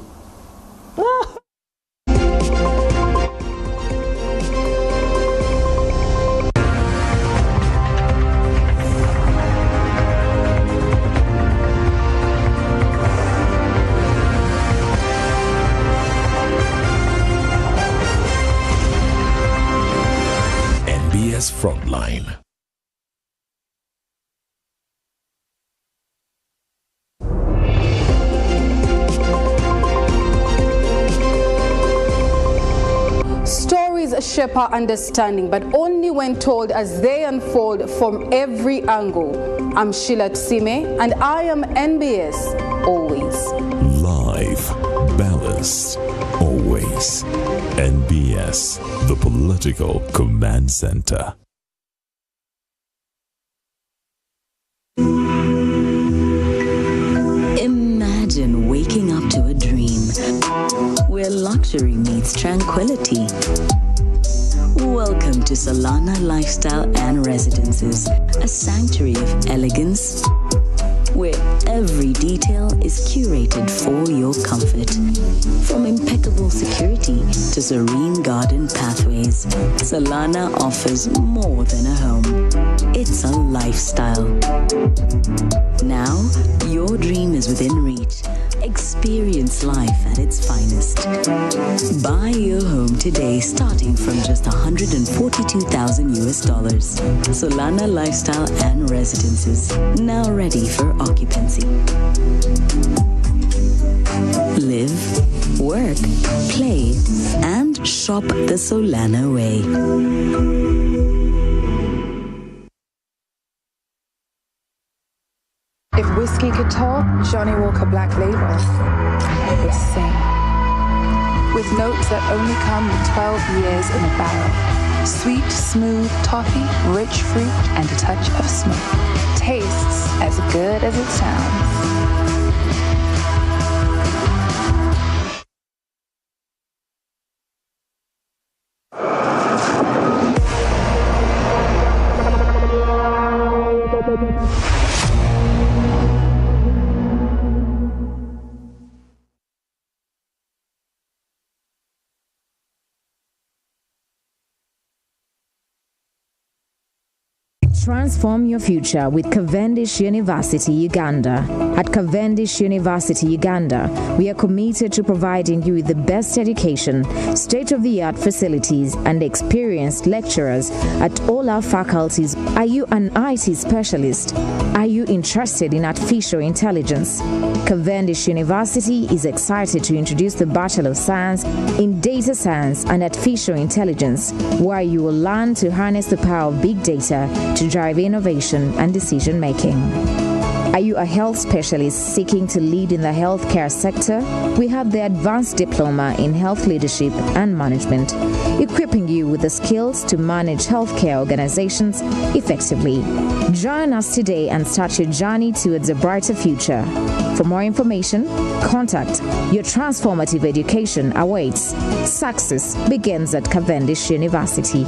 NBS Frontline. Stories shape our understanding, but only when told as they unfold from every angle. I'm Sheila Tsime, and I am NBS always. Live, balanced, always. NBS, the political command center. Imagine waking up to a dream where luxury meets tranquility. Welcome to Solana Lifestyle and Residences, a sanctuary of elegance where every detail is curated for your comfort. From impeccable security to serene garden pathways, Solana offers more than a home. It's a lifestyle. Now, your dream is within reach. Experience life at its finest. Buy your home today starting from just $142,000 US. Solana Lifestyle and Residences, now ready for occupancy. Live, work, play, and shop the Solana way. If whiskey could talk, Johnny Walker Black Label would sing. With notes that only come with 12 years in a barrel. Sweet, smooth toffee, rich fruit, and a touch of smoke. Tastes as good as it sounds. Transform your future with Cavendish University, Uganda. At Cavendish University, Uganda, we are committed to providing you with the best education, state-of-the-art facilities, and experienced lecturers at all our faculties. Are you an IT specialist? Are you interested in artificial intelligence? Cavendish University is excited to introduce the Bachelor of Science in Data Science and Artificial Intelligence, where you will learn to harness the power of big data to drive innovation and decision-making. Are you a health specialist seeking to lead in the healthcare sector? We have the Advanced Diploma in Health Leadership and Management, equipping you with the skills to manage healthcare organizations effectively. Join us today and start your journey towards a brighter future. For more information, contact Your Transformative Education awaits. Success begins at Cavendish University.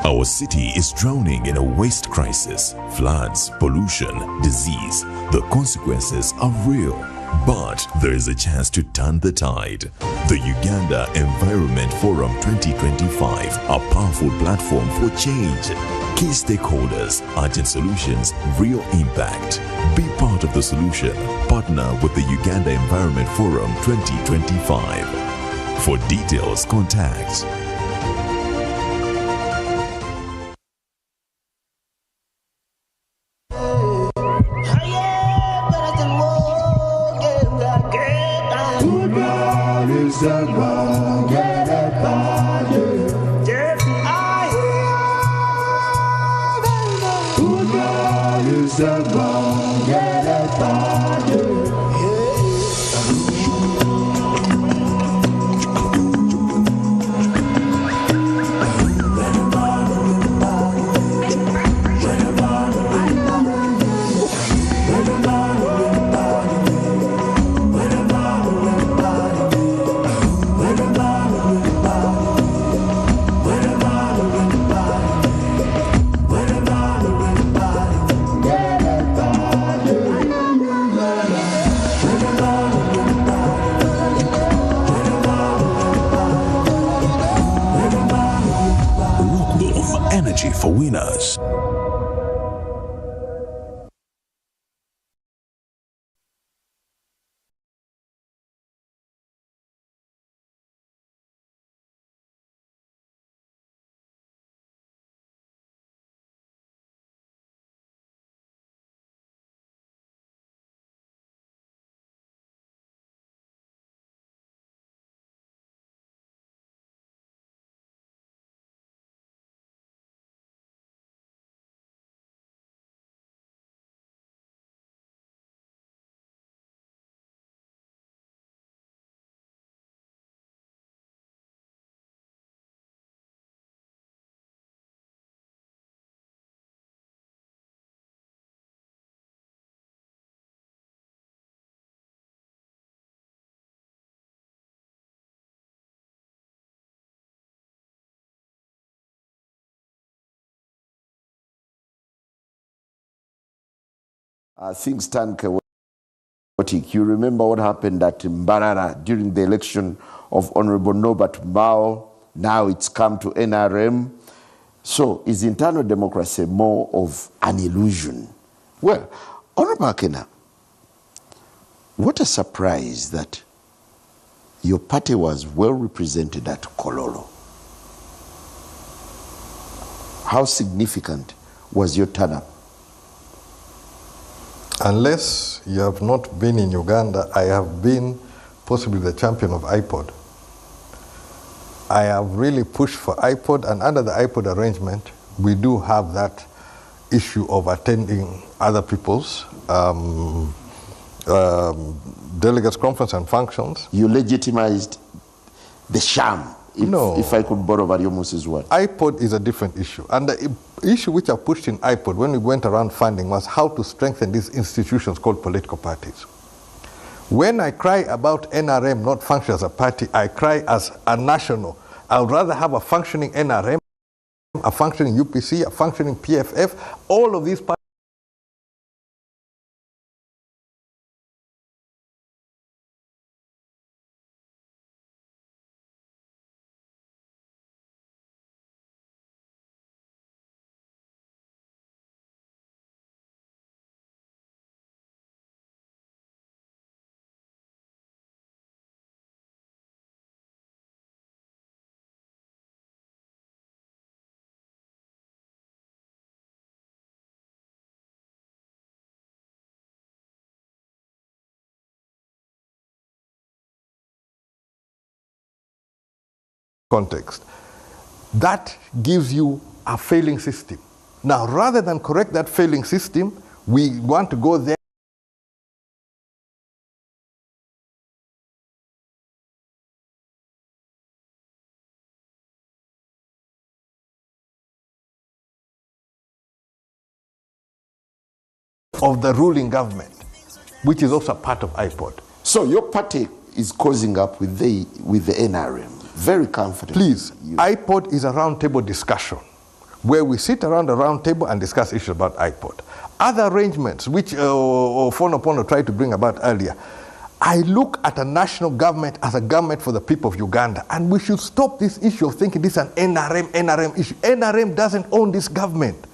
Our city is drowning in a waste crisis. Floods, pollution, disease. The consequences are real. But there is a chance to turn the tide. The Uganda Environment Forum 2025, a powerful platform for change. Key stakeholders, urgent solutions, real impact. Be part of the solution. Partner with the Uganda Environment Forum 2025. For details, contact energy for winners. Things turn chaotic. You remember what happened at Mbarara during the election of Honorable Norbert Mao. Now it's come to NRM. So is internal democracy more of an illusion? Well, Honorable Akena, what a surprise that your party was well represented at Kololo. How significant was your turn-up? Unless you have not been in Uganda, I have been possibly the champion of iPod. I have really pushed for iPod, and under the iPod arrangement, we do have that issue of attending other people's delegates' conference and functions. You legitimized the sham, if I could borrow Variomus's word. iPod is a different issue. And the issue which I pushed in iPod when we went around funding was how to strengthen these institutions called political parties. When I cry about NRM not function as a party, I cry as a national. I would rather have a functioning NRM, a functioning UPC, a functioning PFF, all of these parties context, that gives you a failing system. Now, rather than correct that failing system, we want to go there. Of the ruling government, which is also part of IPOD. So your party is causing up with the NRM, very comfortably. Please, IPOD is a roundtable discussion where we sit around a round table and discuss issues about IPOD. Other arrangements, which Fonopono tried to bring about earlier, I look at a national government as a government for the people of Uganda, and we should stop this issue of thinking this is an NRM issue. NRM doesn't own this government.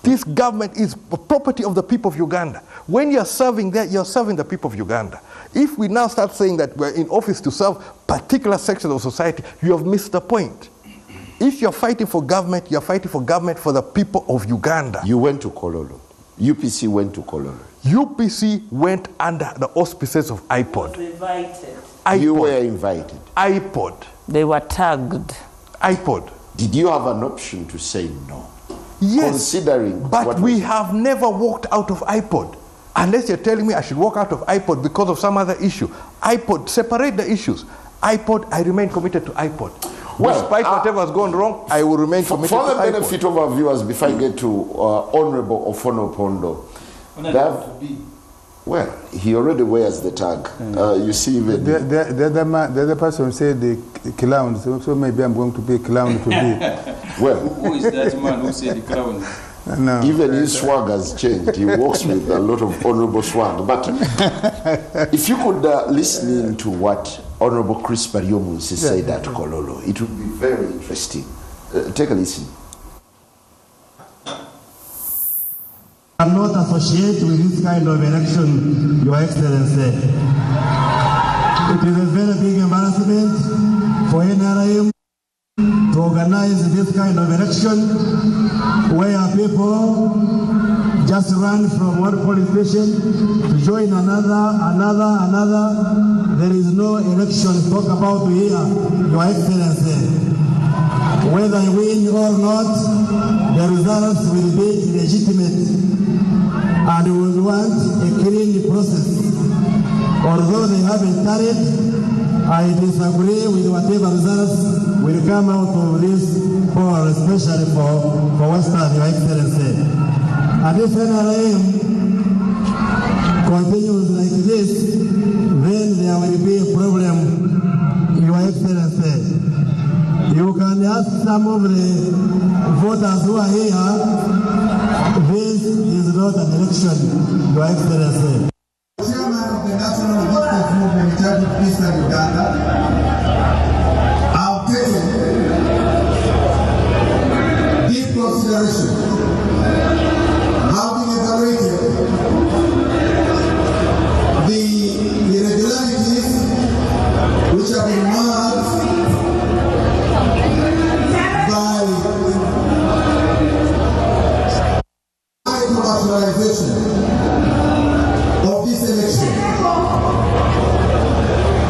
This government is property of the people of Uganda. When you're serving there, you're serving the people of Uganda. If we now start saying that we're in office to serve particular sections of society, you have missed the point. If you're fighting for government, you're fighting for government for the people of Uganda. You went to Kololo. UPC went to Kololo. UPC went under the auspices of IPOD. Invited. You were invited. IPOD. They were tagged. IPOD. Did you have an option to say no? Yes, considering but we have never walked out of IPOD. Unless you're telling me I should walk out of IPOD because of some other issue. IPOD, separate the issues. IPOD, I remain committed to IPOD. Well, despite whatever has gone wrong, I will remain committed to IPOD. For the benefit of our viewers, before I get to Honorable Ofono Pondo, well, he already wears the tag. You see, even the other person said the clown, so maybe I'm going to be a clown today. Well, who is that man who said the clown? No, even his swag has changed. He walks with a lot of honorable swag. But if you could listen in to what Honorable Chris Baryomunsi said at Kololo, it would be very interesting. Take a listen. I'm not associated with this kind of election, Your Excellency. It is a very big embarrassment for NRM to organize this kind of election where people just run from one police station to join another. There is no election to talk about here, Your Excellency. Whether I win or not, the results will be illegitimate, and we will want a clean process. Although they haven't done it, I disagree with whatever results will come out of this poll, especially for Western, Your Excellency. And if NRM continues like this, then there will be a problem, Your Excellency. You can ask some of the voters who are here, this is not an election, Your Excellency. Chairman of the National Resistance Movement in charge of Eastern Uganda, I've taken deep consideration, having evaluated the irregularities which have been marked by commercialization of this election.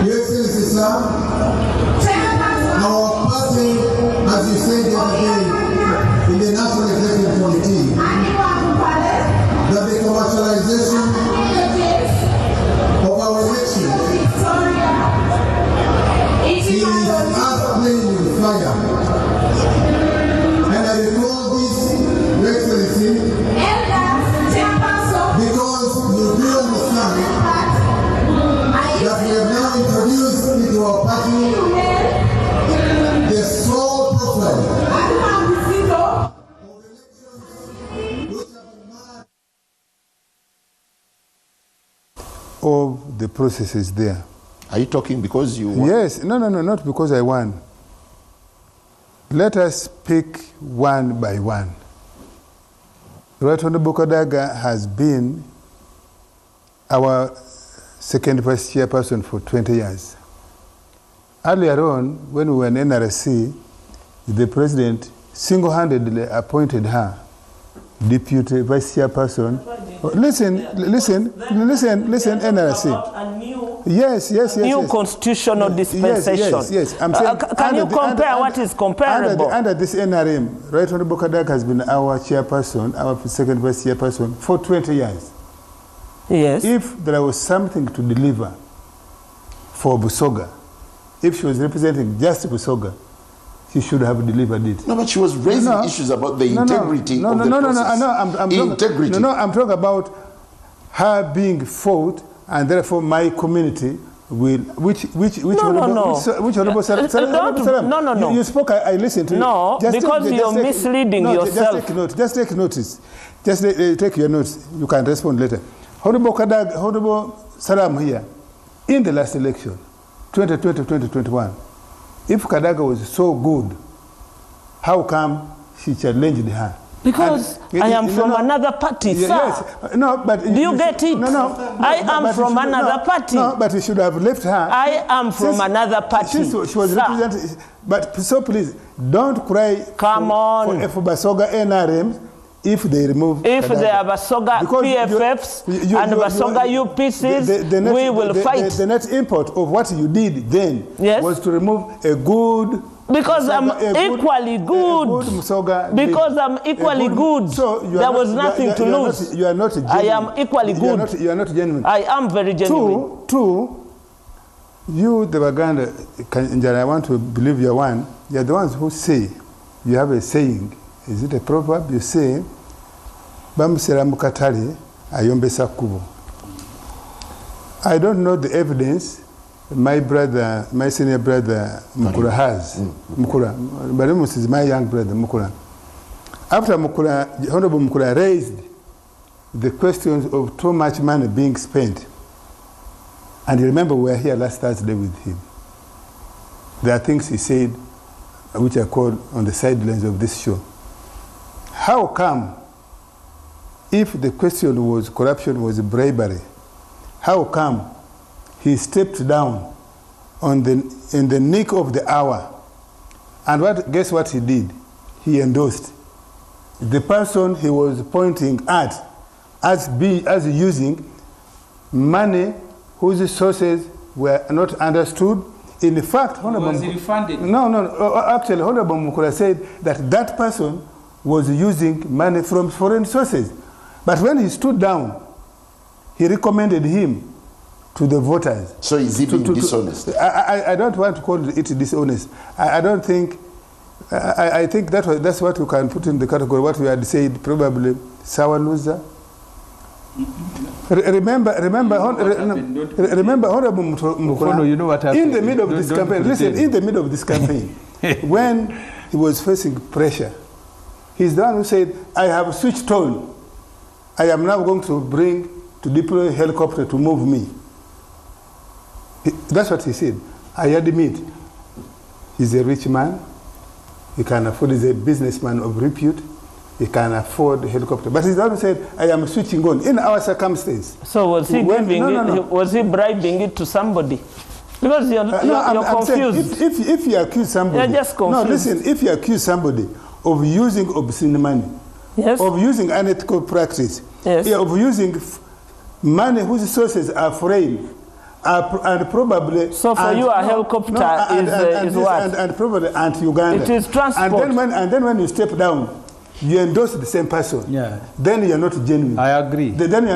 Your Excellency, sir, our party, as you said the other day in the National Executive Committee, that the commercialization of our election is as playing with fire. And I recall this, Your Excellency, because you do understand that we have now introduced into our party the sole profile of the processes there. Are you talking because you won? Yes, no, not because I won. Let us pick one by one. Right Honorable Kadaga has been our second vice chairperson for 20 years. Earlier on, when we were in NRC, the president single-handedly appointed her deputy vice chairperson. Listen, NRC. A new new constitutional dispensation. Yes. I'm saying can you compare what is comparable? Under this NRM, Right Honorable Kadaga has been our chairperson, our second vice chairperson for 20 years. Yes. If there was something to deliver for Busoga, if she was representing just Busoga, she should have delivered it. No, but she was raising issues about the integrity of the process. I'm talking about her being fought, and therefore my community will, which honorable Salam? You spoke, I listened to you. No, because you're misleading yourself. Just take notice. Just take your notes. You can respond later. Honorable Salam here, in the last election, 2020-2021, if Kadaga was so good, how come she challenged her? Because I am from another party, sir. Yes. No, but do you get it? No. I am from another party. No, but you should have left her. I am from another party. She was representing. But so please, don't cry for Basoga NRM if they remove If Kadaga. they are Basoga PFFs and Basoga UPCs, we will fight. The net import of what you did then was to remove a good... Because I'm equally good. Because I'm equally good. So there was nothing to lose. You are not genuine. I am equally good. You are not genuine. I am very genuine. Two, you, the Baganda, and I want to believe you're one, you're the ones who say, you have a saying, is it a proverb? You say, Bamusera mukatali ayombesa kubo. I don't know the evidence my senior brother Mukura has. Mukura, Barimus is my young brother Mukura. After Mukura, Honorable Mukura raised the questions of too much money being spent, and you remember we were here last Thursday with him. There are things he said which are called on the sidelines of this show. How come, if the question was corruption was bribery, how come he stepped down in the nick of the hour? And guess what he did? He endorsed the person he was pointing at as using money whose sources were not understood. In fact, Honorable was he refunded? No. Actually, Honorable Mukura said that person was using money from foreign sources. But when he stood down, he recommended him to the voters. So is he being dishonest? I don't want to call it dishonest. I don't think, I think that's what we can put in the category, what we had said, probably sour loser. Remember, Honorable Mukura, you know what happened? in the middle of this campaign, listen, in the middle of this campaign, when he was facing pressure, he's the one who said, I have switched tone. I am now going to deploy a helicopter to move me. That's what he said. I admit, he's a rich man. He can afford, he's a businessman of repute. He can afford a helicopter. But he's the one who said, I am switching on in our circumstance. So was he was he bribing it to somebody? Because you're confused. Saying, if you accuse somebody, you're just confused. No, listen, if you accuse somebody of using obscene money, of using unethical practice, of using money whose sources are foreign, and probably... So for you, a helicopter is what? And probably anti-Uganda. It is transport. And then when you step down, you endorse the same person. Yeah. Then you are not genuine. I agree. Then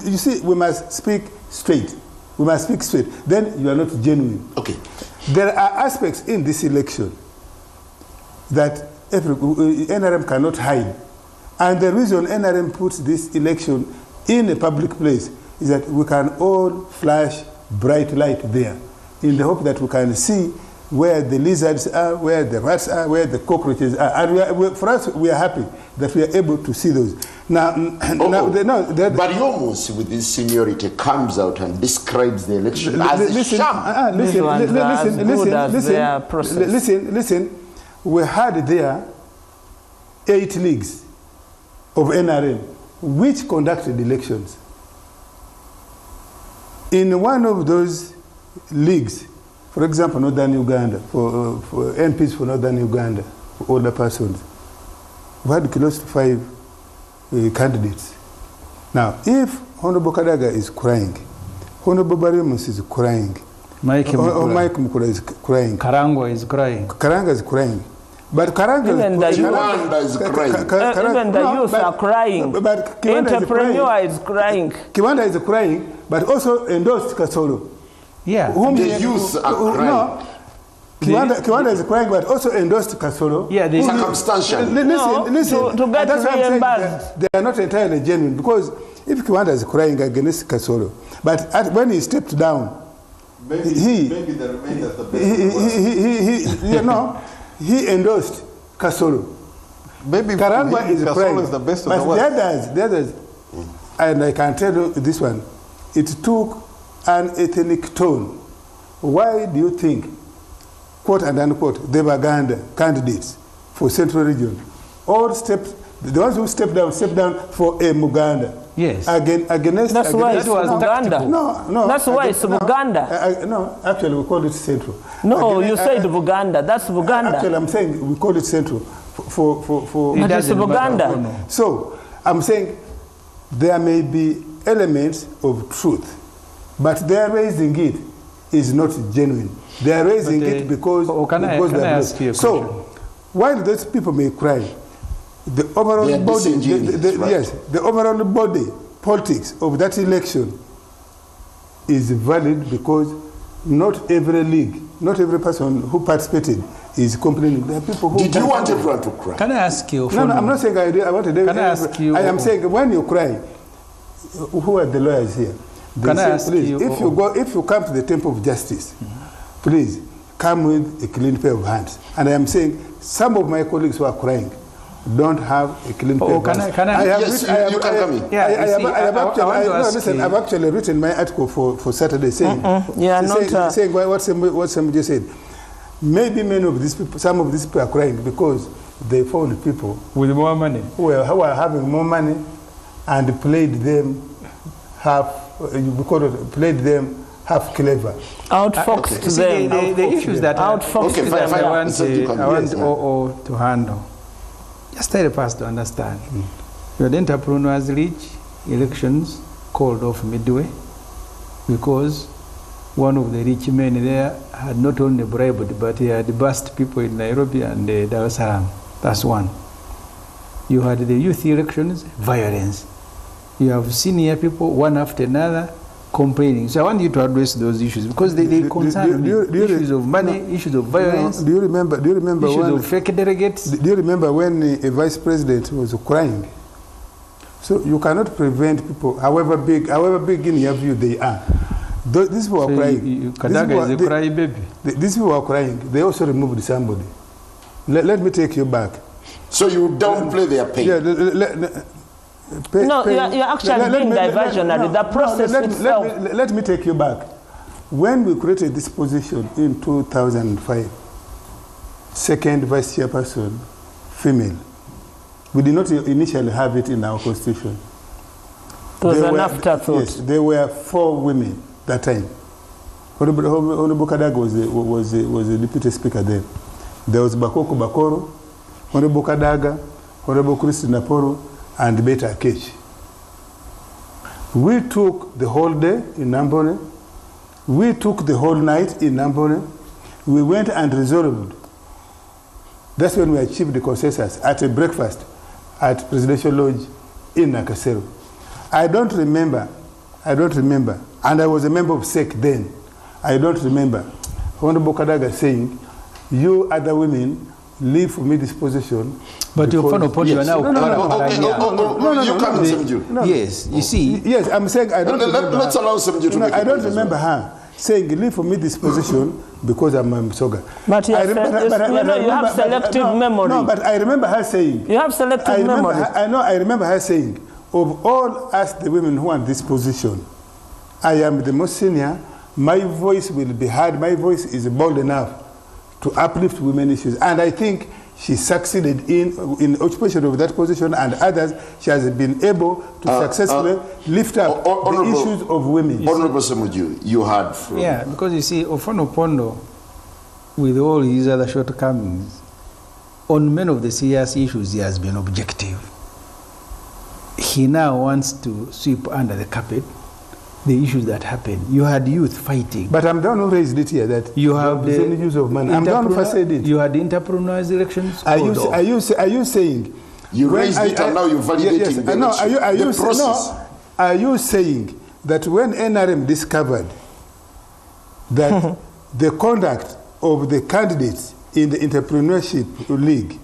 you see, we must speak straight. We must speak straight. Then you are not genuine. Okay. There are aspects in this election that NRM cannot hide. And the reason NRM puts this election in a public place is that we can all flash bright light there in the hope that we can see where the lizards are, where the rats are, where the cockroaches are. And for us, we are happy that we are able to see those. Now, Bariomus, with his seniority, comes out and describes the election as a sham. Listen. We had there 8 leagues of NRM which conducted elections. In one of those leagues, for example, Northern Uganda, for MPs for Northern Uganda, for older persons, we had close to 5 candidates. Now, if Honorable Kadaga is crying, Honorable Barimus is crying. Mike Mukula is crying. Karangwa is crying. Karanga is crying. But Karanga even the youth are crying. But the entrepreneur is crying. Kiwanda is crying, but also endorsed Kasolo. Yeah. The youth are crying. No, Kiwanda is crying, but also endorsed Kasolo. Yeah, circumstantial. Listen. To get reimbursed. They are not entirely genuine, because if Kiwanda is crying against Kasolo, but when he stepped down, maybe the remainder of the best. He endorsed Kasolo. Maybe Karangwa is Kasolo is the best of the world. But the others, and I can tell you this one, it took an ethnic tone. Why do you think, quote and unquote, the Baganda candidates for Central Region all stepped, the ones who stepped down for a Muganda? Yes. Against. That's why it's Buganda. No. That's why it's Buganda. No, actually we call it Central. No, you said Buganda. That's Buganda. Actually, I'm saying we call it Central for. But it's Buganda. So I'm saying there may be elements of truth, but they're raising it is not genuine. They are raising it because can I ask you a so question? while those people may cry, the overall body, yes, the overall body politics of that election is valid, because not every league, not every person who participated is complaining. There are people who. Did you want everyone to cry? Can I ask you? No, I'm not saying I wanted. Can I ask you? I am saying when you cry, who are the lawyers here? They Can say, I ask please, you? If you come to the temple of justice, please come with a clean pair of hands. And I am saying some of my colleagues who are crying don't have a clean pair of hands. I've actually written my article for Saturday saying, saying what somebody said. Maybe many of these people, some of these people are crying because they found people with more money who are having more money and played them half clever. Outfoxed them. The issues that I want to handle. Just help us to understand. Your entrepreneurs reach elections called off midway because one of the rich men there had not only bribed, but he had bussed people in Nairobi and Dar es Salaam. That's one. You had the youth elections, violence. You have senior people, one after another, complaining. So I want you to address those issues because they concern me. Issues of money, issues of violence. Do you remember issues when, of fake delegates? Do you remember when a vice president was crying? So you cannot prevent people, however big in your view they are. These people are crying. Kadaga is a cry baby. These people are crying. They also removed somebody. Let me take you back. So you downplay their pain. Yeah, you're actually being diversionary. The process itself. Let me take you back. When we created this position in 2005, second vice chairperson, female, we did not initially have it in our constitution. It was an afterthought. Yes, there were 4 women that time. Honorable Kadaga was the deputy speaker then. There was Bakoko Bakoro, Honorable Kadaga, Honorable Christina Poro, and Beta Akechi. We took the whole day in Nambole. We took the whole night in Nambole. We went and resolved. That's when we achieved the consensus at a breakfast at Presidential Lodge in Nakasero. I don't remember, and I was a member of SEC then. I don't remember Honorable Kadaga saying, you other women, leave for me this position. But your phone upon you are now. No. Yes, you see. Yes, I'm saying I don't remember. Let's allow Samju to make I don't remember her saying, leave for me this position because I'm a Msoga. But you have selective memory. No, but I remember her saying. You have selective memory. I remember her saying, of all us, the women who want this position, I am the most senior. My voice will be heard. My voice is bold enough to uplift women issues. And I think she succeeded in occupation of that position, and others, she has been able to successfully lift up the issues of women. Honorable Samuju, you heard from... Yeah, because you see, Ofono Pondo, with all his other shortcomings, on many of the serious issues, he has been objective. He now wants to sweep under the carpet the issues that happened. You had youth fighting. But I'm the one who raised it here that you have the use of money. I'm the one who said it. You had entrepreneurs elections. Are you saying you raised it and now you're validating the process? Are you saying that when NRM discovered that the conduct of the candidates in the entrepreneurship league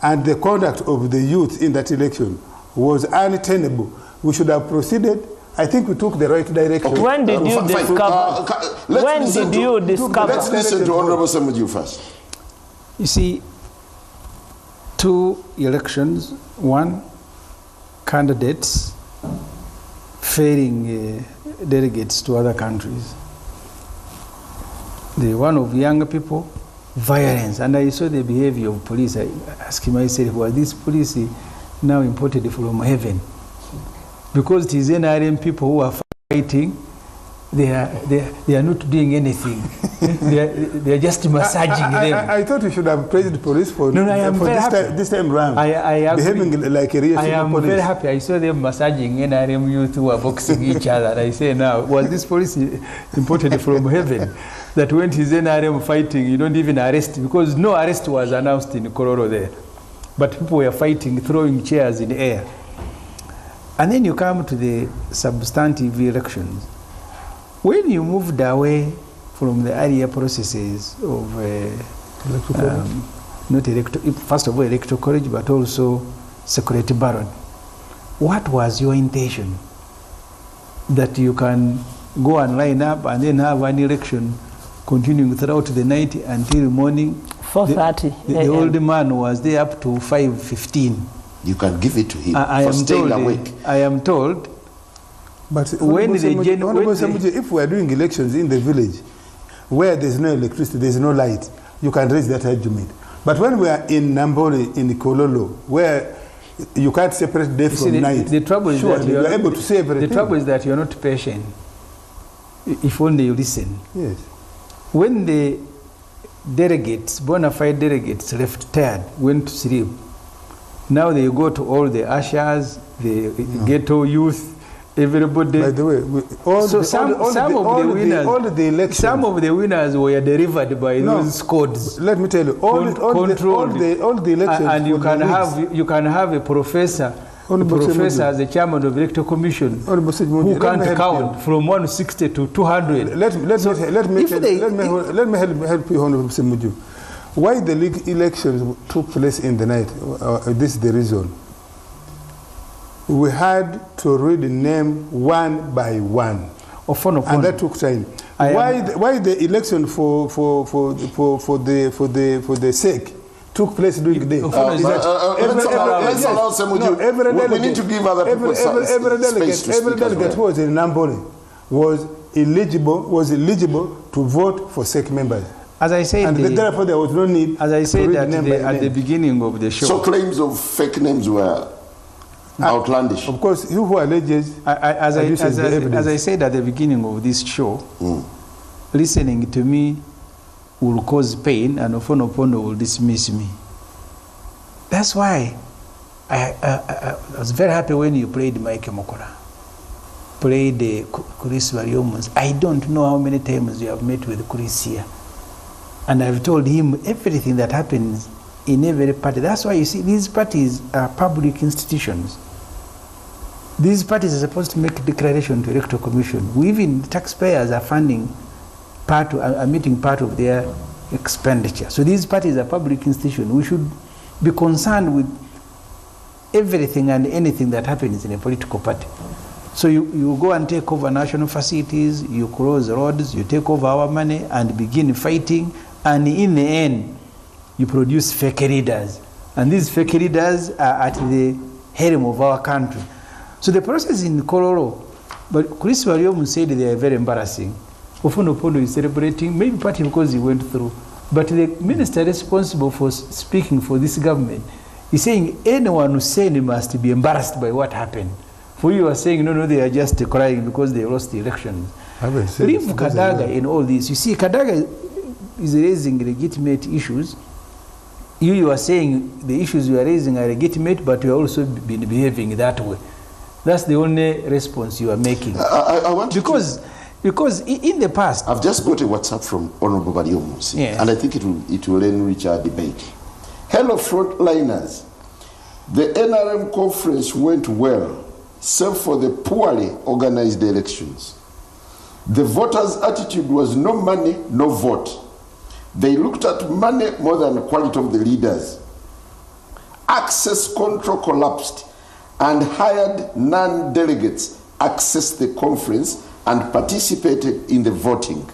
and the conduct of the youth in that election was untenable, we should have proceeded? I think we took the right direction. Okay. When did you discover? Let's listen to Honorable 𝐒𝐮𝐬𝐜𝐫𝐢𝐻𝐞 first. You see, 2 elections, 1, candidates failing delegates to other countries. The one of younger people, violence. And I saw the behavior of police. I asked myself, was this police now imported from heaven? Because it is NRM people who are fighting, they are not doing anything. they are just massaging them. I thought you should have praised the police for, this time round. Behaving like a real police. I am very happy. I saw them massaging NRM youth who are boxing each other. And I say now, was this police imported from heaven? That when his NRM fighting, you don't even arrest, because no arrest was announced in Kororo there. But people were fighting, throwing chairs in the air. And then you come to the substantive elections. When you moved away from the earlier processes of first of all electoral college, but also security ballot, what was your intention? That you can go and line up and then have an election continuing throughout the night until morning? 4:30. The old man was there up to 5:15. You can give it to him for staying awake. I am told. But when if we are doing elections in the village where there's no electricity, there's no light, you can raise that argument. But when we are in Nambole, in Kololo, where you can't separate day from night, the trouble is that you are able to say everything. The trouble is that you are not patient. If only you listen. Yes. When the delegates, bona fide delegates, left tired, went to sleep, now they go to all the ushers, the ghetto youth, everybody. By the way, some of the winners were delivered by those squads. Let me tell you, all the elections, and you can have a professor. As the chairman of the electoral commission, who can't count from 160 to 200. Let me help you, Honorable 𝐒𝐮𝐬𝐜𝐫𝐢𝐻𝐞. Why the league elections took place in the night? This is the reason. We had to read the name one by one, and that took time. Why the election for the sake took place during the day? Let's allow 𝐒𝐮𝐬𝐜𝐫𝐢𝐻𝐞. We need to give other people space to speak. Every delegate who was in Nambole was eligible to vote for SEC members. As I said, and therefore there was no need. As I said at the beginning of the show. So claims of fake names were outlandish. Of course, who alleges. As I said at the beginning of this show, listening to me will cause pain, and Ofonopono will dismiss me. That's why I was very happy when you played Mike Mokora, played 𝐒𝐻𝐫𝐢𝐻𝐞. I don't know how many times you have met with Chris here. And I've told him everything that happens in every party. That's why you see these parties are public institutions. These parties are supposed to make a declaration to electoral commission. Even taxpayers are funding meeting part of their expenditure. So these parties are public institutions. We should be concerned with everything and anything that happens in a political party. So you go and take over national facilities, you close roads, you take over our money and begin fighting, and in the end, you produce fake leaders. And these fake leaders are at the helm of our country. So the process in Kororo, but 𝐒𝐻𝐫𝐢𝐻𝐞 said they are very embarrassing. Ofonopono is celebrating, maybe partly because he went through. But the minister responsible for speaking for this government is saying anyone who said must be embarrassed by what happened. For you are saying, no, they are just crying because they lost the elections. Leave Kadaga in all this. You see, Kadaga is raising legitimate issues. You are saying the issues you are raising are legitimate, but you are also been behaving that way. That's the only response you are making. I want because in the past, I've just got a WhatsApp from Honorable 𝐬𝐲𝐫𝐢𝐻𝐞, yes, and I think it will enrich our debate. Hello, frontliners. The NRM conference went well, save for the poorly organized elections. The voters' attitude was no money, no vote. They looked at money more than the quality of the leaders. Access control collapsed, and hired non-delegates accessed the conference and participated in the voting.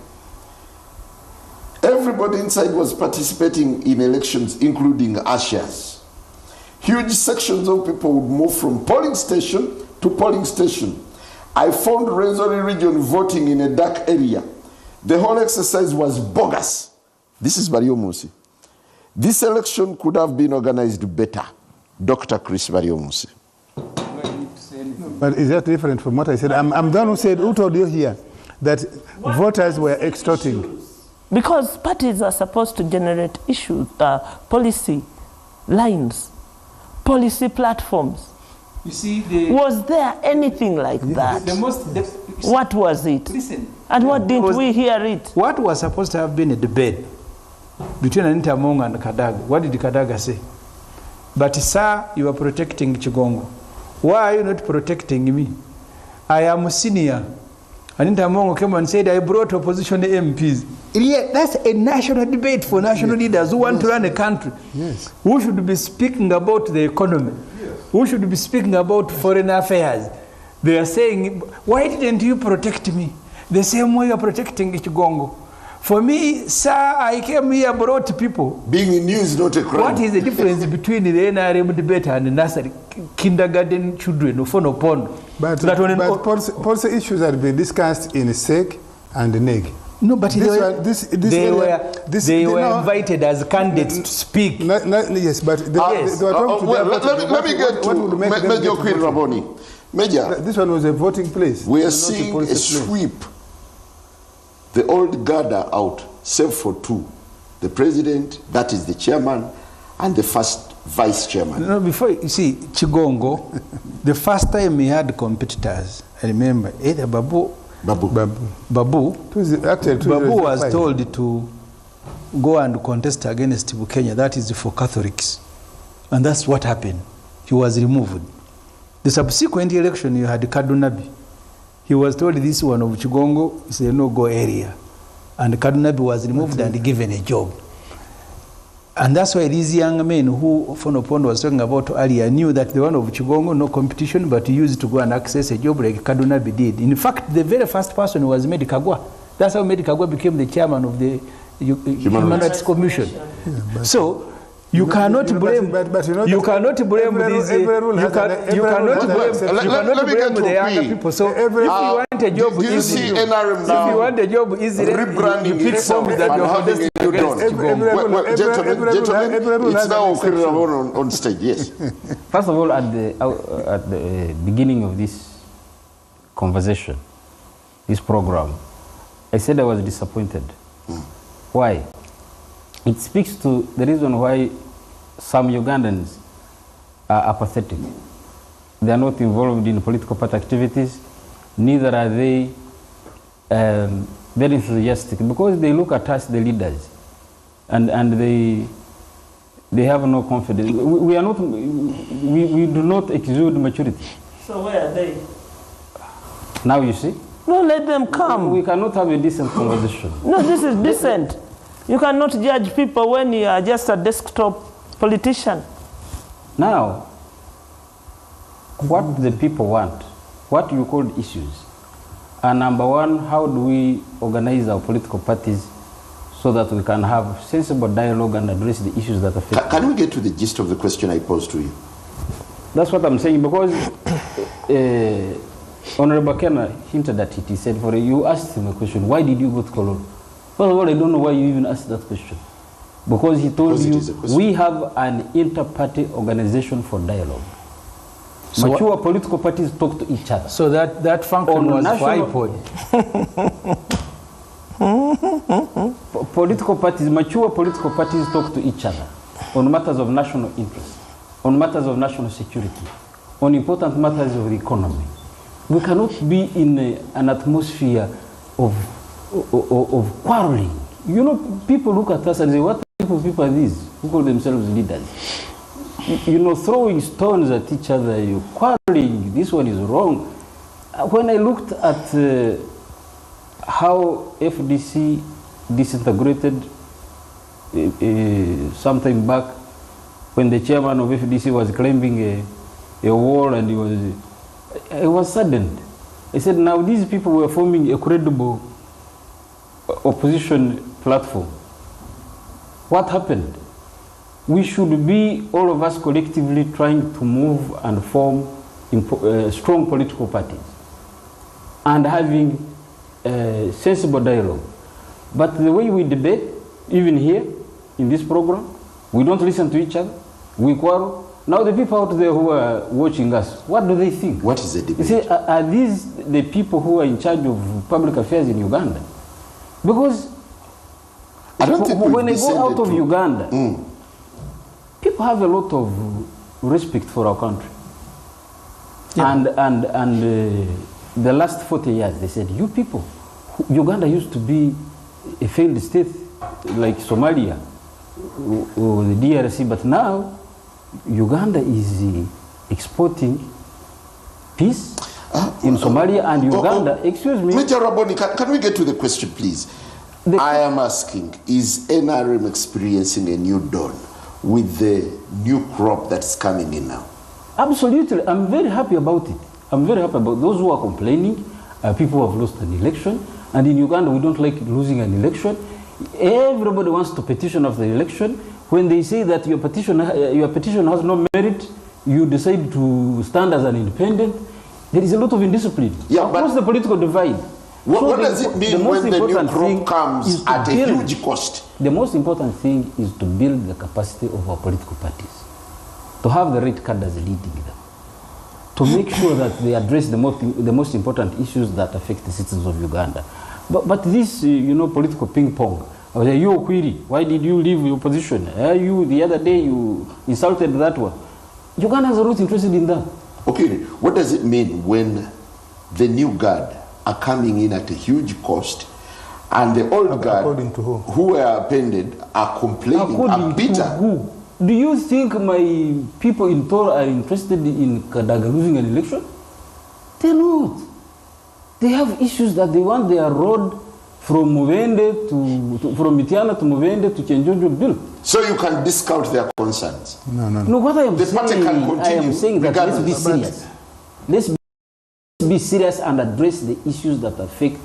Everybody inside was participating in elections, including ushers. Huge sections of people would move from polling station to polling station. I found Rwenzori region voting in a dark area. The whole exercise was bogus. This is 𝐬𝐲𝐫𝐢𝐻𝐞. This election could have been organized better. Dr. Chris 𝐬𝐲𝐫𝐢𝐻𝐞. But is that different from what I said? I'm the one who said, who told you here that voters were extorting? Because parties are supposed to generate issues, policy lines, policy platforms. You see, was there anything like that? What was it? Listen. And what didn't we hear it? What was supposed to have been a debate between Anita Among and Kadaga? What did Kadaga say? But sir, you are protecting 𝐒𝐿𝐲𝐶. Why are you not protecting me? I am senior. Anita Among came and said, I brought opposition MPs. Yeah, that's a national debate for national leaders who want to run a country. Yes. Who should be speaking about the economy? Yes. Who should be speaking about foreign affairs? They are saying, why didn't you protect me? The same way you are protecting 𝐒𝐿𝐲𝐶. For me, sir, I came here, brought people. Being in news is not a crime. What is the difference between the NRM debate and the nursery, kindergarten children who phone upon? But policy issues have been discussed in SEC and NEG. No, but they were invited as candidates to speak. Yes, but they were talking to let me get to Major Queen Raboni. Major, this one was a voting place. We are seeing a sweep. The old guard are out, save for two. The president, that is the chairman, and the first vice chairman. No, before, you see, 𝐒𝐿𝐲𝐶, the first time he had competitors, I remember, either Babu was told to go and contest against Kenya. That is for Catholics. And that's what happened. He was removed. The subsequent election, you had Kadunabi. He was told this one of 𝐒𝐿𝐲𝐶 is a no-go area. And Kadunabi was removed and given a job. And that's why these young men who Fonopond was talking about earlier knew that the one of 𝐒𝐿𝐲𝐶, no competition, but used to go and access a job like Kadunabi did. In fact, the very first person was Medi Kagwa. That's how Medi Kagwa became the chairman of the Human Rights Commission. Yeah, so you cannot blame. You cannot blame these. You cannot blame the younger people. So if you want a job easy, if you want a job easy, you pick something that you're contesting against Gentlemen, it's now on stage. Yes. First of all, at the beginning of this conversation, this program, I said I was disappointed. Why? It speaks to the reason why some Ugandans are apathetic. They are not involved in political party activities, neither are they very enthusiastic, because they look at us, the leaders, and they have no confidence. We are not, we do not exude maturity. So where are they? Now you see? No, let them come. We cannot have a decent conversation. No, this is decent. You cannot judge people when you are just a desktop politician. Now, what the people want, what you call issues, are number one, how do we organize our political parties so that we can have sensible dialogue and address the issues that affect. Can we get to the gist of the question I posed to you? That's what I'm saying, because Honorable Kenna hinted at it. He said, for you asked him a question, why did you go to Colon? First of all, I don't know why you even asked that question. Because he told you, we have an inter-party organization for dialogue. So mature political parties talk to each other. So that function was for political parties, mature political parties talk to each other on matters of national interest, on matters of national security, on important matters of the economy. We cannot be in an atmosphere of quarreling. You know, people look at us and say, what type of people are these who call themselves leaders? You know, throwing stones at each other, you quarreling, this one is wrong. When I looked at how FDC disintegrated sometime back, when the chairman of FDC was claiming a war, and I was saddened. I said, now these people were forming a credible opposition platform. What happened? We should be, all of us collectively, trying to move and form strong political parties and having sensible dialogue. But the way we debate, even here in this program, we don't listen to each other, we quarrel. Now the people out there who are watching us, what do they think? What is the debate? You see, are these the people who are in charge of public affairs in Uganda? Because I don't think when I go out of Uganda, people have a lot of respect for our country. Yeah. And the last 40 years, they said, you people, Uganda used to be a failed state like Somalia or the DRC, but now Uganda is exporting peace in Somalia and Uganda. Excuse me. Major Raboni, can we get to the question, please? I am asking, is NRM experiencing a new dawn with the new crop that's coming in now? Absolutely. I'm very happy about it. I'm very happy about those who are complaining. People who have lost an election. And in Uganda, we don't like losing an election. Everybody wants to petition of the election. When they say that your petition has no merit, you decide to stand as an independent. There is a lot of indiscipline. Yeah, across the political divide. What does it mean when the new crop comes at a huge cost? The most important thing is to build the capacity of our political parties, to have the right cadres leading them, to make sure that they address the most important issues that affect the citizens of Uganda. But this, political ping pong. You Okwiri, why did you leave your position? You, the other day, you insulted that one. Ugandans are not interested in that. Okay, what does it mean when the new guard are coming in at a huge cost and the old guard who were appended are complaining, are bitter? Who? Do you think my people in Tor are interested in Kadaga losing an election? They're not. They have issues that they want their road from Muvende from Mitiana to Muvende to Chenjojo built. So you can discount their concerns? No, what I am saying that let's be serious. Let's be serious and address the issues that affect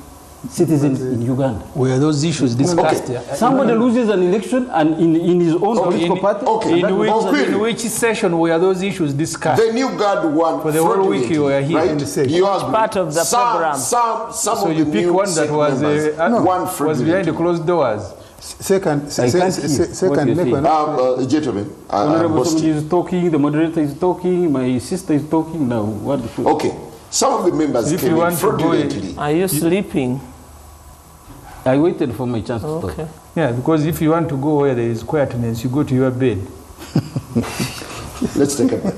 citizens in Uganda. Were those issues discussed? Okay. Somebody loses an election and in his own political party. In which session were those issues discussed? The new guard won for the whole week you were here. Right? You are part of the program. So you pick one that was behind the closed doors. Second, gentlemen, Honorable somebody is talking, the moderator is talking, my sister is talking now. What? Okay. Some of the members came in fraudulently. Are you sleeping? I waited for my chance to talk. Yeah, because if you want to go where there is quietness, you go to your bed. Let's take a break.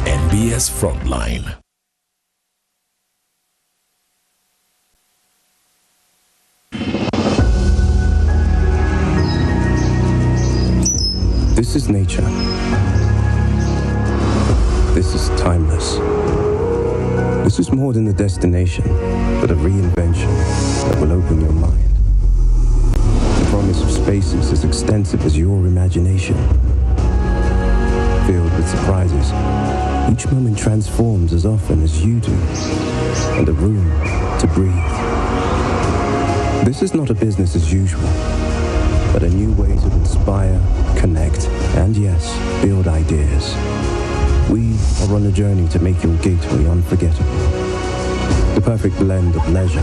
NBS Frontline. This is nature. This is timeless. This is more than a destination, but a reinvention that will open your mind. The promise of spaces as extensive as your imagination. Filled with surprises, each moment transforms as often as you do, and a room to breathe. This is not a business as usual, but a new way to inspire, connect, and yes, build ideas. We are on a journey to make your gateway unforgettable. The perfect blend of leisure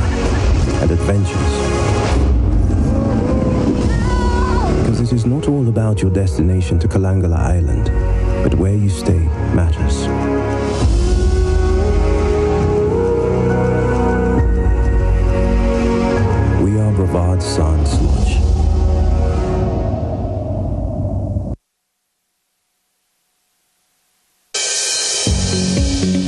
and adventures. It is not all about your destination to Kalangala Island, but where you stay matters. We are Brevard Sands Lodge.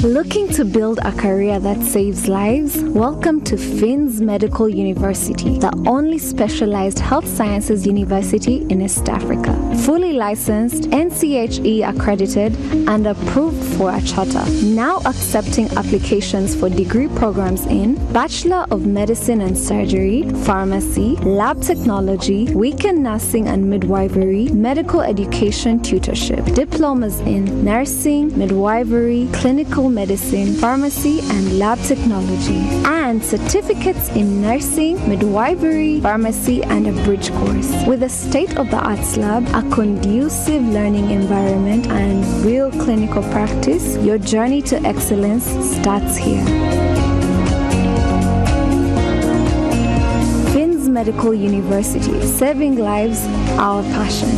Looking to build a career that saves lives? Welcome to FINS Medical University, the only specialized health sciences university in East Africa. Fully licensed, NCHE accredited, and approved for a charter. Now accepting applications for degree programs in Bachelor of Medicine and Surgery, Pharmacy, Lab Technology, Weekend Nursing and Midwifery, Medical Education Tutorship, Diplomas in Nursing, Midwifery, Clinical Medicine, Pharmacy, and Lab Technology, and certificates in Nursing, Midwifery, Pharmacy, and a bridge course. With a state-of-the-art lab, a conducive learning environment, and real clinical practice, your journey to excellence starts here. FINS Medical University, saving lives, our passion.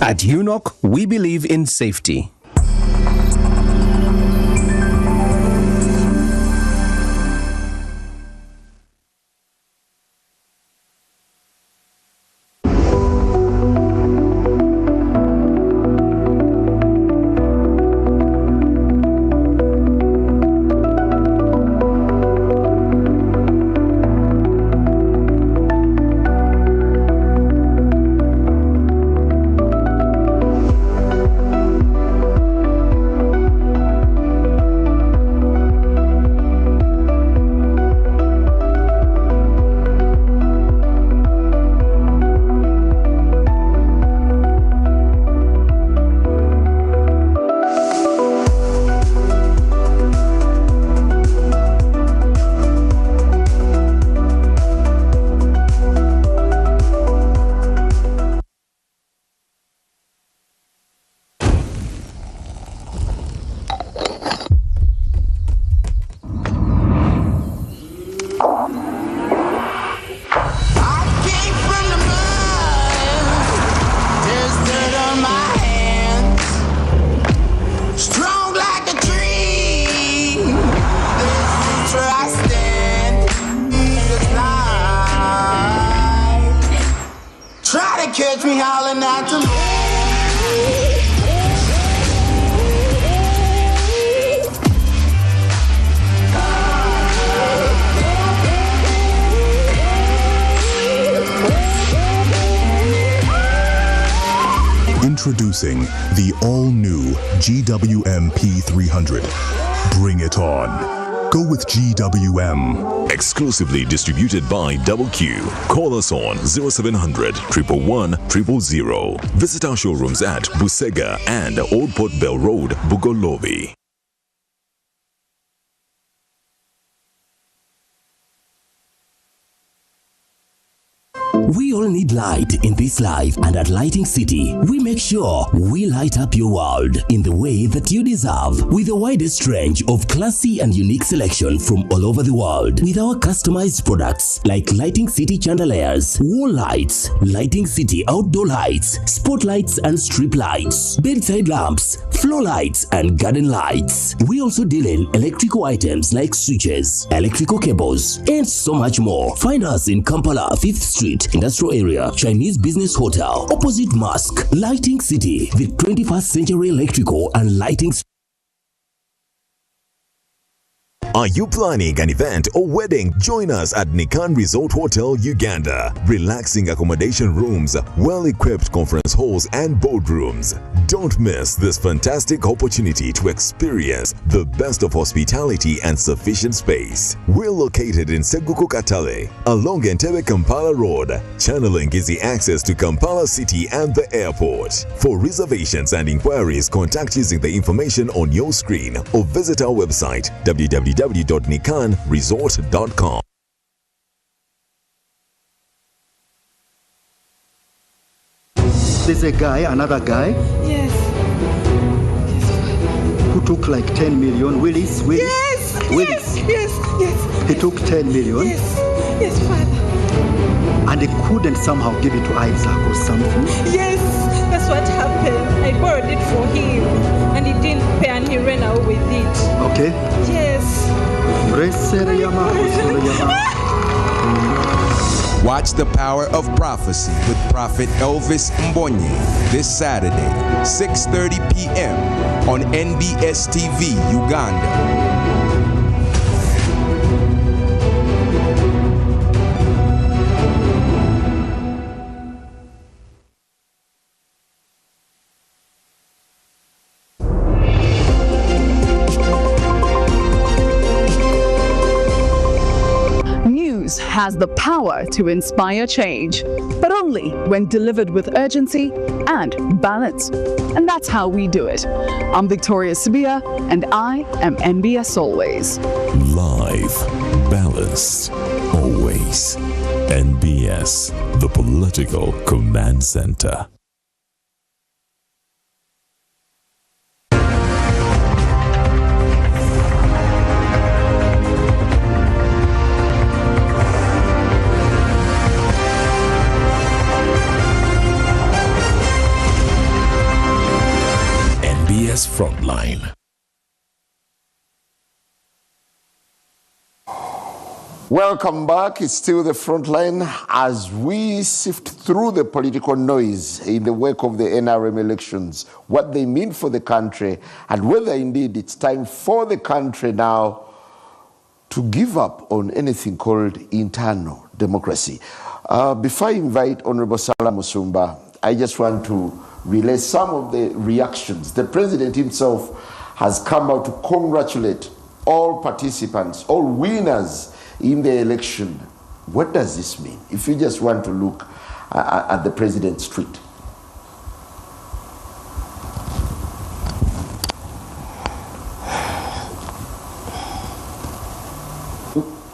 At UNOC, we believe in safety. Catch me howling at the Introducing the all-new GWM P300. Bring it on. Go with GWM. Exclusively distributed by Double Q. Call us on 0700 111 000. Visit our showrooms at Busega and Old Port Bell Road, Bugolobi. We all need light in this life, and at Lighting City, we make sure we light up your world in the way that you deserve, with the widest range of classy and unique selection from all over the world, with our customized products like Lighting City chandeliers, wall lights, Lighting City outdoor lights, spotlights and strip lights, bedside lamps, floor lights and garden lights. We also deal in electrical items like switches, electrical cables, and so much more. Find us in Kampala, 5th Street, Industrial Area, Chinese Business Hotel, opposite Mosque. Lighting City, the 21st century electrical and lighting. Are you planning an event or wedding? Join us at Nikan Resort Hotel, Uganda. Relaxing accommodation rooms, well-equipped conference halls and boardrooms. Don't miss this fantastic opportunity to experience the best of hospitality and sufficient space. We're located in Seguku Katale, along Entebbe Kampala Road, channeling easy access to Kampala City and the airport. For reservations and inquiries, contact using the information on your screen or visit our website www.nikanresort.com. There's a guy, another guy. Yes. Who took like 10 million. Willis. Yes. Willis. Yes. He took 10 million. Yes, Father. And he couldn't somehow give it to Isaac or something. Yes, that's what happened. I borrowed it for him and he didn't pay and he ran out with it. Okay. Yes. Watch The Power of Prophecy with Prophet Elvis Mbonye this Saturday, 6:30 p.m. on NBS TV, Uganda. Has the power to inspire change, but only when delivered with urgency and balance. And that's how we do it. I'm Victoria Sibia, and I am NBS Always. Live, balanced, always. NBS, the Political Command Center. Frontline. Welcome back. It's still the Frontline as we sift through the political noise in the wake of the NRM elections, what they mean for the country, and whether indeed it's time for the country now to give up on anything called internal democracy. Before I invite Honorable Salah Musumba, I just want to relay some of the reactions. The president himself has come out to congratulate all participants, all winners in the election. What does this mean? If you just want to look at the president's tweet.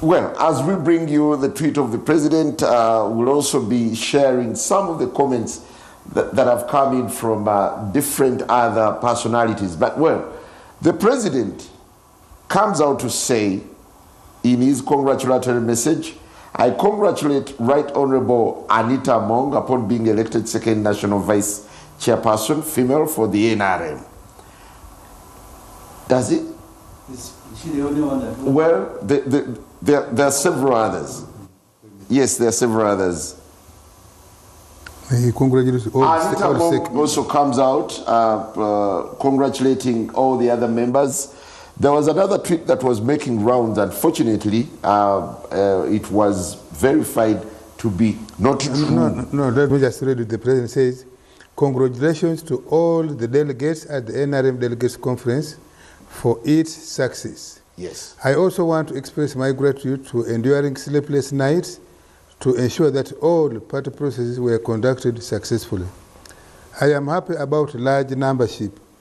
Well, as we bring you the tweet of the president, we'll also be sharing some of the comments that have come in from different other personalities. But well, the president comes out to say in his congratulatory message, I congratulate Right Honorable Anita Among upon being elected second national vice chairperson, female, for the NRM. Does it? Is she the only one that... Well, there are several others. Yes, there are several others. He congratulates all. Anita Among also comes out congratulating all the other members. There was another tweet that was making rounds. Unfortunately, it was verified to be not true. No, let me just read it. The president says, congratulations to all the delegates at the NRM Delegates Conference for its success. Yes. I also want to express my gratitude to enduring sleepless nights to ensure that all party processes were conducted successfully. I am happy about large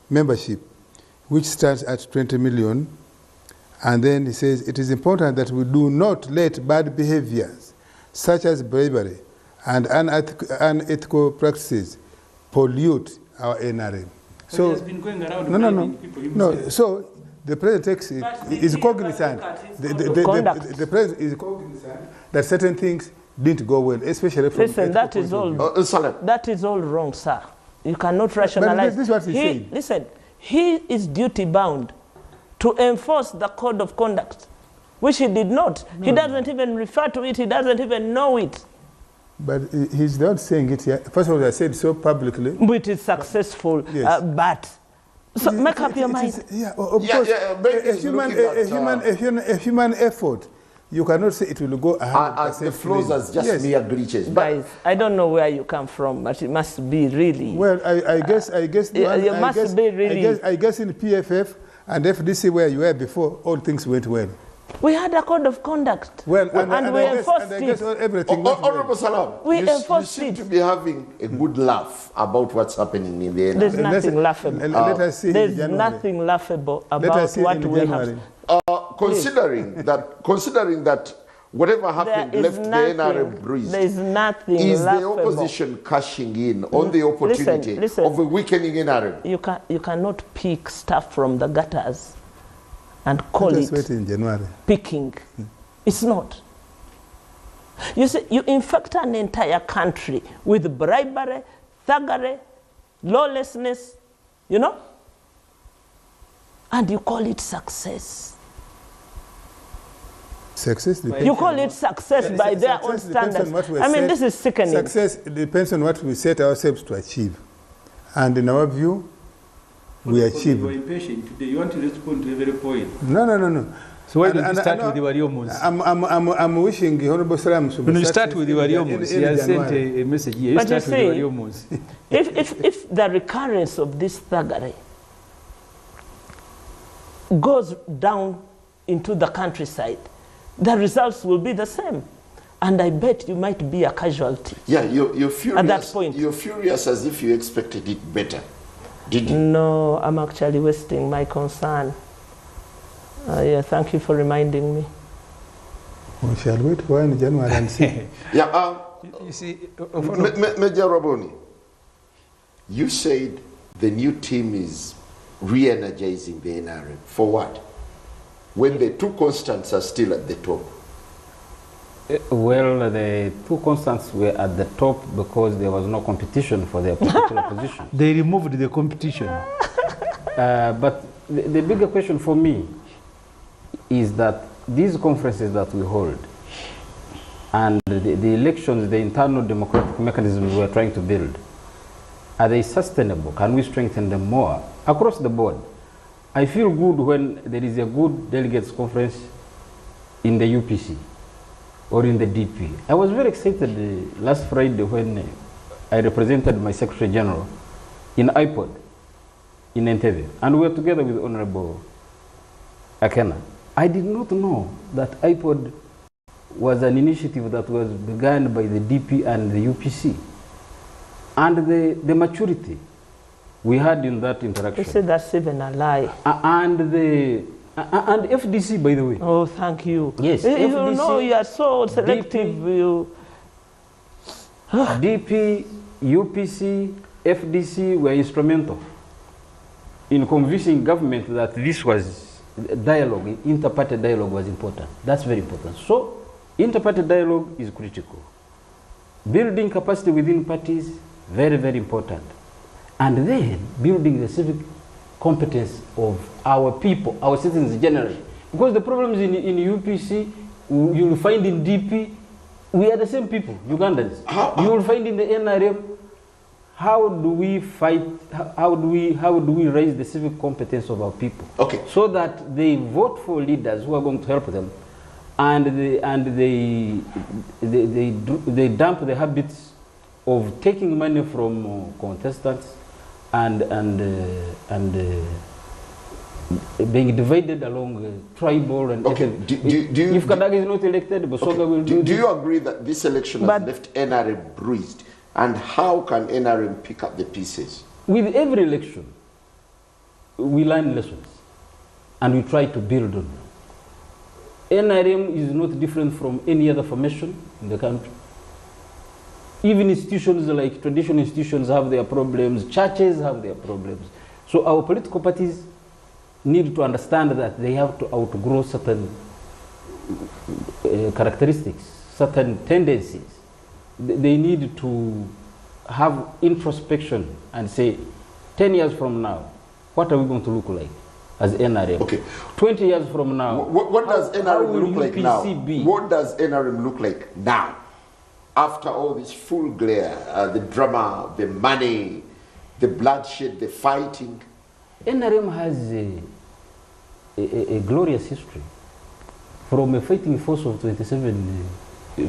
membership, which starts at 20 million. And then he says, it is important that we do not let bad behaviors, such as bribery and unethical practices, pollute our NRM. So, has been going around people himself. No, so the president takes it, is cognizant. The president is cognizant that certain things didn't go well, especially from... Listen, that is all, that is all wrong, sir. You cannot rationalize. This is what he's saying. Listen, he is duty-bound to enforce the code of conduct, which he did not. No. He doesn't even refer to it. He doesn't even know it. But he's not saying it here. First of all, I said so publicly. But it is successful. Yes. But So make up your mind. Of course, a human effort. You cannot say it will go 100%. The flows as just mere glitches. Guys, I don't know where you come from, but it must be really. Well, I guess it must be really. I guess in PFF and FDC where you were before, all things went well. We had a code of conduct. Well, and we enforced it. Everything Honorable Salam, we you enforced seem it. to be having a good laugh about what's happening in the NRM. There's nothing laughable. Let us see There's nothing laughable about what we have. Considering that whatever happened left the NRM bruised, there is nothing is laughable. the opposition cashing in on the opportunity of a weakening NRM? You cannot pick stuff from the gutters and call it in January. Picking. It's not. You see, you infect an entire country with bribery, thuggery, lawlessness, you know, and you call it success. Success depends. You call it success by their own standards. I mean, this is sickening. Success depends on what we set ourselves to achieve. And in our view, we achieve. You are impatient today. You want to respond to every point. No. So why don't you start with the Wariomos? I'm wishing the Honorable Salam to when you start with the Wariomos, he has sent a message here. But you start see, with the Wariomos. if the recurrence of this thuggery goes down into the countryside, the results will be the same. And I bet you might be a casualty. Yeah, you're furious. At that point. You're furious as if you expected it better. Did you? No, I'm actually wasting my concern. Yeah, thank you for reminding me. We shall wait for in January and see. Yeah, you see, Major Raboni, you said the new team is re-energizing the NRM. For what? When the two constants are still at the top? Well, the two constants were at the top because there was no competition for their particular position. They removed the competition. But the bigger question for me is that these conferences that we hold and the elections, the internal democratic mechanisms we are trying to build, are they sustainable? Can we strengthen them more across the board? I feel good when there is a good delegates conference in the UPC or in the DP. I was very excited last Friday when I represented my Secretary General in iPod in Entebbe, and we were together with Honorable Akena. I did not know that iPod was an initiative that was begun by the DP and the UPC. And the maturity we had in that interaction. You said that's even a lie. And FDC, by the way. Oh, thank you. Yes, you FDC, know you are so selective. DP, UPC, FDC were instrumental in convincing government that this was dialogue, inter-party dialogue was important. That's very important. So, inter-party dialogue is critical. Building capacity within parties, very, very important. And then building the civic competence of our people, our citizens generally. Because the problems in UPC, you will find in DP, we are the same people, Ugandans. You will find in the NRM, how do we fight, how do we raise the civic competence of our people? Okay. So that they vote for leaders who are going to help them, and they dump the habits of taking money from contestants and being divided along tribal and ethnic. If Kadaga is not elected, Bosoga will do this. Do you agree that this election has left NRM bruised? And how can NRM pick up the pieces? With every election, we learn lessons and we try to build on them. NRM is not different from any other formation in the country. Even institutions like traditional institutions have their problems, churches have their problems. So our political parties need to understand that they have to outgrow certain characteristics, certain tendencies. They need to have introspection and say, 10 years from now, what are we going to look like as NRM? Okay. 20 years from now, what does NRM look like now? Be? What does NRM look like now? After all this full glare, the drama, the money, the bloodshed, the fighting, NRM has a glorious history. From a fighting force of 27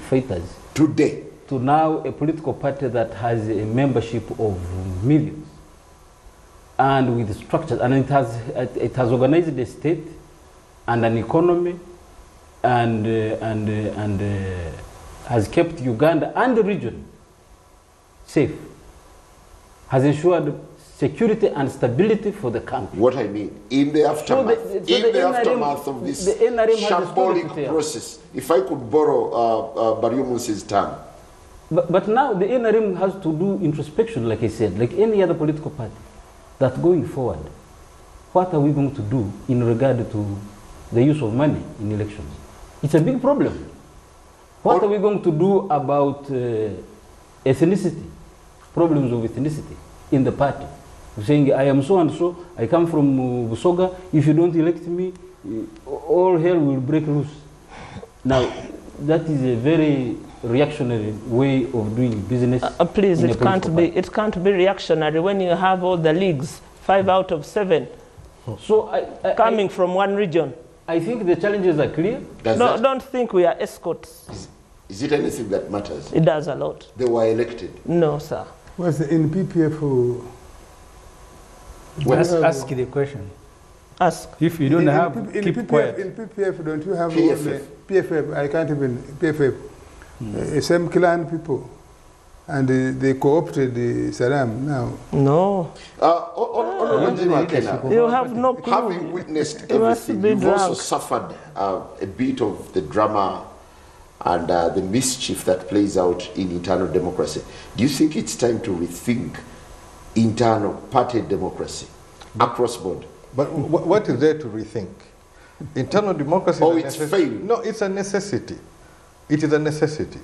fighters today to now a political party that has a membership of millions and with structures, and it has organized a state and an economy and has kept Uganda and the region safe, has ensured security and stability for the country. What I mean, in the aftermath, aftermath of this shambolic process, if I could borrow Baryomunsi's term. But now the NRM has to do introspection, like I said, like any other political party, that going forward, what are we going to do in regard to the use of money in elections? It's a big problem. What are we going to do about ethnicity, problems of ethnicity in the party? Saying, I am so and so, I come from Busoga, if you don't elect me, all hell will break loose. Now, that is a very reactionary way of doing business. Please, it can't be reactionary when you have all the leagues, 5 out of 7, so coming from one region. I think the challenges are clear. Don't think we are escorts. Is it anything that matters? It does a lot. They were elected. No, sir. Was the NPPF who... Ask the question. Ask. If you don't have, keep quiet. In PPF, don't you have PFF. PFF? I can't even PFF. Same clan people, and they co-opted Saddam now. No. You have no clue. Having witnessed everything, you've also suffered a bit of the drama and the mischief that plays out in internal democracy. Do you think it's time to rethink internal party democracy across board? But what is there to rethink? Internal democracy it's failed. No, it's a necessity. It is a necessity.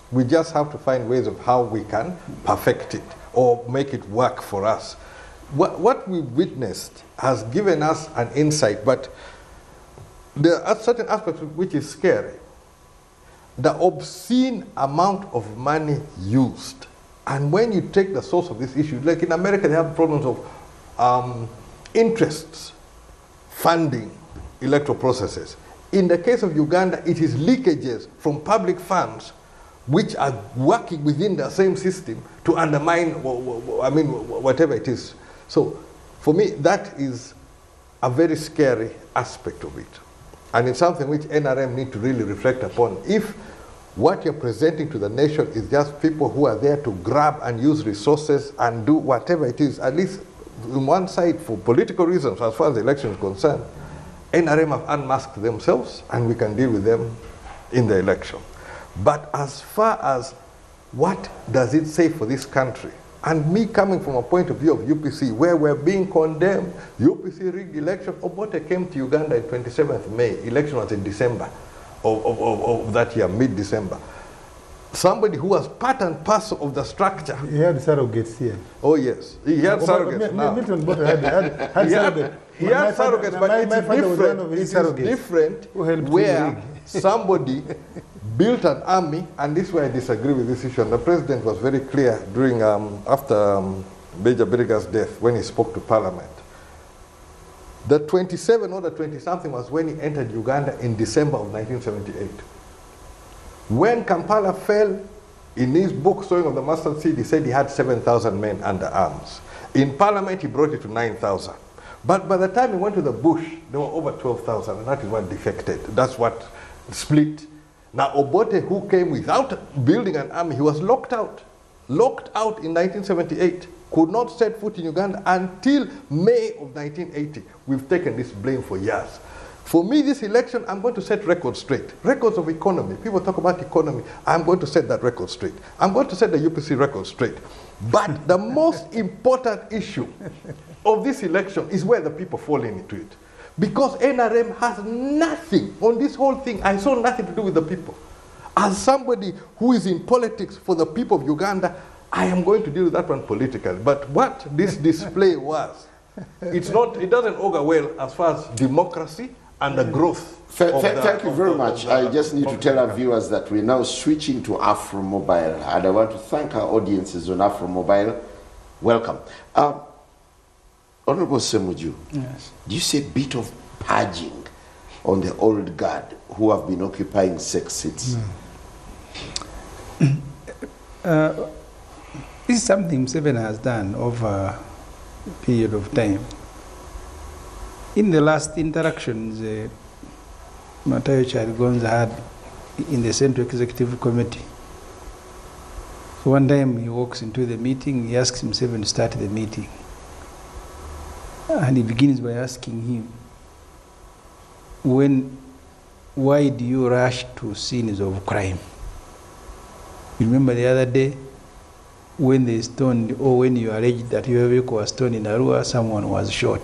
We just have to find ways of how we can perfect it or make it work for us. What we witnessed has given us an insight, but there are certain aspects which is scary. The obscene amount of money used. And when you take the source of this issue, like in America, they have problems of interests, funding electoral processes. In the case of Uganda, it is leakages from public funds which are working within the same system to undermine, whatever it is. So, for me, that is a very scary aspect of it. And it's something which NRM need to really reflect upon. If what you're presenting to the nation is just people who are there to grab and use resources and do whatever it is, at least on one side, for political reasons, as far as the election is concerned, NRM have unmasked themselves and we can deal with them in the election. But as far as what does it say for this country, and me coming from a point of view of UPC, where we're being condemned, UPC rigged election, Obote came to Uganda on 27th May, election was in December of that year, mid-December. Somebody who was part and parcel of the structure. He had surrogates here. Oh yes, he had surrogates now. Milton Bote had surrogates. He had surrogates, but it's different where somebody built an army, and this is where I disagree with this issue. And the president was very clear during, after Major Biriga's death, when he spoke to Parliament. The 27 or the 20-something was when he entered Uganda in December of 1978. When Kampala fell, in his book, Sowing of the Mustard Seed, he said he had 7,000 men under arms. In Parliament, he brought it to 9,000. But by the time he went to the bush, there were over 12,000, and that is what defected. That's what split. Now, Obote, who came without building an army, he was locked out. Locked out in 1978. Could not set foot in Uganda until May of 1980. We've taken this blame for years. For me, this election, I'm going to set records straight. Records of economy. People talk about economy. I'm going to set that record straight. I'm going to set the UPC record straight. But the most important issue of this election is where the people fall into it. Because NRM has nothing on this whole thing. I saw nothing to do with the people. As somebody who is in politics for the people of Uganda, I am going to deal with that one politically. But what this display was, it doesn't augur well as far as democracy and the growth. Thank you very much. I just need to tell our viewers that we're now switching to Afro Mobile, and I want to thank our audiences on Afro Mobile. Welcome. Honorable Semuju, Yes. do you see a bit of purging on the old guard who have been occupying SEC seats? This is something Museveni has done over a period of time. In the last interactions Matayo Charigonza had in the Central Executive Committee, so one time he walks into the meeting, he asks Museveni to start the meeting. And he begins by asking him, why do you rush to scenes of crime? You remember the other day when they stoned, or when you alleged that your vehicle was stoned in Arua, someone was shot.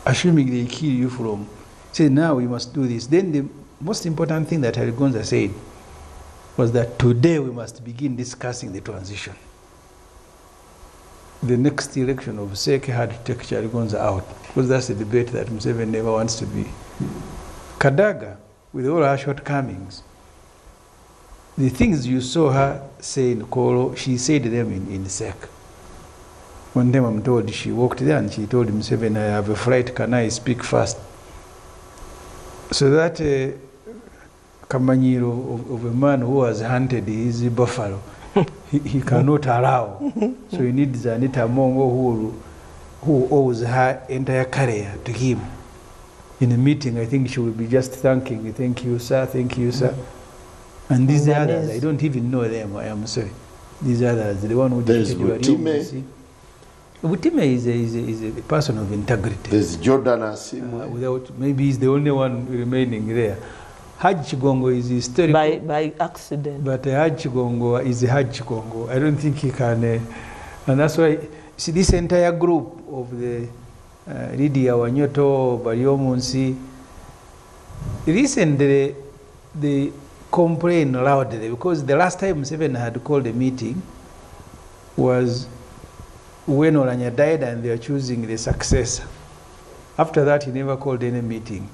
Assuming they kill you from, say now we must do this. Then the most important thing that Charigonza said was that today we must begin discussing the transition. The next election of SEC had to take Charigonza out, because that's a debate that Museveni never wants to be. Kadaga, with all her shortcomings, the things you saw her say in Kolo, she said them in SEC. One time I'm told she walked there and she told Museveni, I have a flight, can I speak fast? So that Kamanyiro of a man who has hunted his buffalo, he cannot allow. So he needs Anita Mongo who owes her entire career to him. In a meeting, I think she will be just thanking, thank you, sir, thank you, sir. And these others, I don't even know them, I am sorry. These others, the one who there's Butime. Butime is a person of integrity. There's Jordan Asimu. Without, maybe he's the only one remaining there. Haji Chigongo is historical. By accident. But Haji Chigongo is Haji Chigongo. I don't think he can. And that's why, see, this entire group of the Lydia Wanyoto, Bariomunsi, recently they complain loudly because the last time Museveni had called a meeting was when Oranya died and they are choosing the successor. After that, he never called any meeting.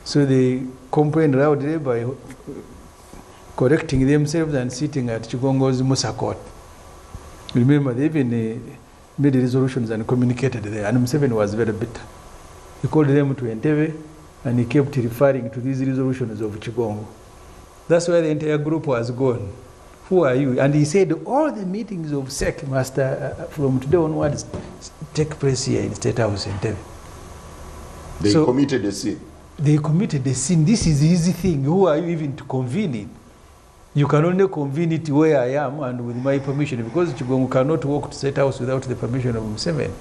So they complained loudly by correcting themselves and sitting at Chigongo's Musa court. Remember, they even made resolutions and communicated there, and Museveni was very bitter. He called them to Entebbe, and he kept referring to these resolutions of Chigongo. That's why the entire group was gone. Who are you? And he said all the meetings of SEC must, from today onwards, take place here in State House in Entebbe. They committed a sin. They committed a sin. This is the easy thing. Who are you even to convene it? You can only convene it where I am and with my permission, because Chigongo cannot walk to State House without the permission of Museveni.